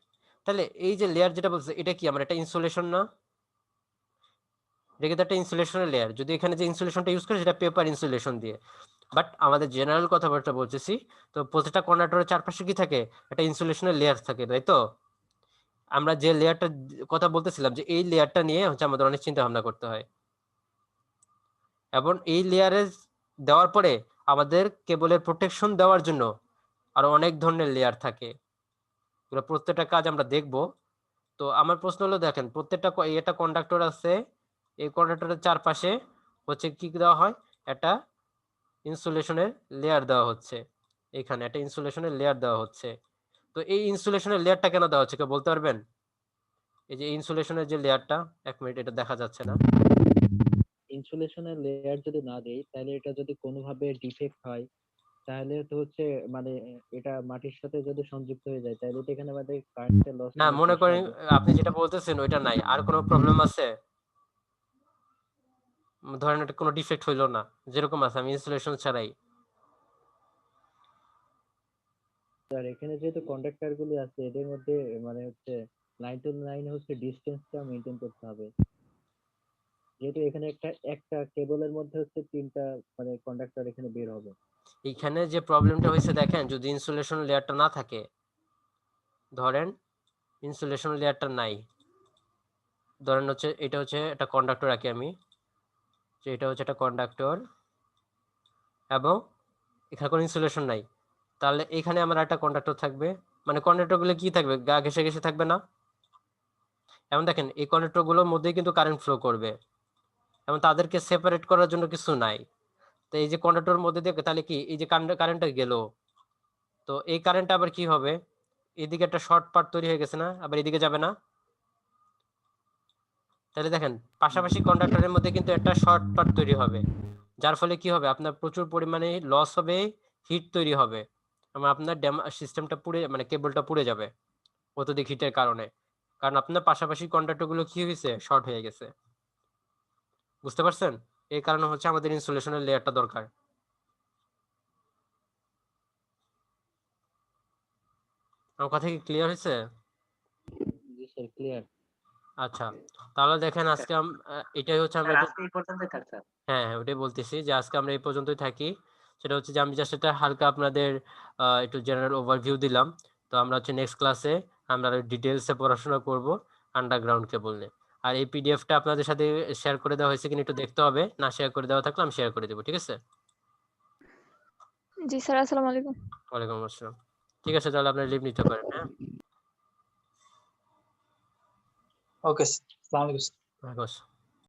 তাহলে এই যে লেয়ার যেটা বলছে এটা কি আমার একটা ইনসুলেশন না? এটা কিন্তু একটা ইনসুলেশনের লেয়ার। যদি এখানে যে ইনসুলেশনটা ইউজ করে সেটা পেপার ইনসুলেশন দিয়ে, বাট আমাদের জেনারেল কথাবার্তা বলতেছি, তো প্রত্যেকটা কন্ডাক্টরের চারপাশে কি থাকে, একটা ইনসুলেশনের লেয়ার থাকে, তাই তো? আমরা যে লেয়ারটা কথা বলতেছিলাম যে এই লেয়ারটা নিয়ে হচ্ছে আমাদের অনেক চিন্তা ভাবনা করতে হয়। এবং এই লেয়ারে দেওয়ার পরে আমাদের কেবলের প্রোটেকশন দেওয়ার জন্য আরো অনেক ধরনের লেয়ার থাকে, এগুলো প্রত্যেকটা কাজ আমরা দেখব। তো আমার প্রশ্ন হলো দেখেন প্রত্যেকটা এটা কন্ডাক্টর আছে, এই কন্ডাক্টরের চারপাশে হচ্ছে কি দেওয়া হয়, একটা ইনসুলেশনের লেয়ার দেওয়া হচ্ছে, এখানে একটা ইনসুলেশনের লেয়ার দেওয়া হচ্ছে। তো এই ইনসুলেশনের লেয়ারটা কেন দেওয়া হচ্ছে কেউ বলতে পারবেন? এই যে ইনসুলেশনের যে লেয়ারটা, এক মিনিট এটা দেখা যাচ্ছে না, ইনসুলেশনের লেয়ার যদি না দেই তাহলে এটা যদি কোনোভাবে ডিফেক্ট হয় তাহলে তো হচ্ছে মানে এটা মাটির সাথে যদি সংযুক্ত হয়ে যায় তাহলে তো এখানে আমাদের কারেন্টের লস না মনে করেন আপনি যেটা বলতেছেন ওইটা নাই, আর কোনো প্রবলেম আছে? ধরেন এটা কোনো ডিফেক্ট হইলো না, যেরকম আছে আমি ইনসুলেশন ছাড়াই। স্যার এখানে যেহেতু কন্ডাক্টর গুলি আছে এদের মধ্যে মানে হচ্ছে 9 to 9 হচ্ছে ডিসটেন্সটা মেইনটেইন করতে হবে, যেহেতু এখানে একটা কেবলের মধ্যে হচ্ছে 3টা মানে কন্ডাক্টর এখানে বের হবে। এইখানে যে প্রবলেমটা হয়েছে দেখেন, যদি ইনসুলেশন লেয়ারটা না থাকে, ধরেন ইনসুলেশন লেয়ারটা নাই, ধরেন হচ্ছে এটা হচ্ছে একটা কন্ডাক্টর রাখি আমি, যে এটা হচ্ছে একটা কন্ডাক্টর এবং এখানে কোনো ইনসুলেশন নাই, তাহলে এখানে আমার একটা কন্ডাক্টর থাকবে, মানে কন্ডাক্টর গুলো কি থাকবে, গা ঘেসে ঘেসে থাকবে না? এখন দেখেন এই কন্ডাক্টর গুলোর মধ্যেই কিন্তু কারেন্ট ফ্লো করবে এবং তাদেরকে সেপারেট করার জন্য কিছু নাই। তো এই যে কন্ডাক্টরের মধ্যে দিয়ে তাহলে কি এই যে কারেন্টটা গেল, তো এই কারেন্ট আবার কি হবে, এদিকে একটা শর্ট পার্ট তৈরি হয়ে গেছে না, আবার এদিকে যাবে না? তাহলে দেখেন পাশাপাশি কন্ডাক্টরের মধ্যে কিন্তু একটা শর্ট পার্ট তৈরি হবে, যার ফলে কি হবে, আপনার প্রচুর পরিমাণে লস হবে, হিট তৈরি হবে এবং আপনার সিস্টেমটা পুড়ে মানে কেবলটা পুড়ে যাবে অত্যধিক হিটের কারণে, কারণ আপনার পাশাপাশি কন্ডাক্টর গুলো কি হয়েছে, শর্ট হয়ে গেছে। বুঝতে পারছেন? এই কারণে হচ্ছে আমাদের ইনসুলেশনের লেয়ারটা দরকার। আমার কথা কি ক্লিয়ার হয়েছে? জি স্যার ক্লিয়ার। আচ্ছা, তাহলে দেখেন আজকে এটাই হচ্ছে আমরা স্যার একটু, আজকে এই পর্যন্তই থাক স্যার। হ্যাঁ হ্যাঁ ওটাই বলতেছি যে আজকে আমরা এই পর্যন্তই থাকি। সেটা হচ্ছে যে আমি জাস্ট একটা হালকা আপনাদের একটু জেনারেল ওভারভিউ দিলাম। তো আমরা হচ্ছে নেক্সট ক্লাসে আমরা ডিটেলসে পড়াশোনা করব আন্ডারগ্রাউন্ড কেবল নিয়ে। আর এই পিডিএফটা আপনাদের সাথে শেয়ার করে দেওয়া হয়েছে কিনা একটু দেখতে হবে, না শেয়ার করে দেওয়া থাকলে আমি শেয়ার করে দেবো, ঠিক আছে? জি স্যার, আসসালামু আলাইকুম। ওয়ালাইকুম আসসালাম। ঠিক আছে তাহলে আপনার লিভ নিতে পারেন। হ্যাঁ, ওকে, আসসালামু আলাইকুম। ওয়ালাইকুম আসসালাম।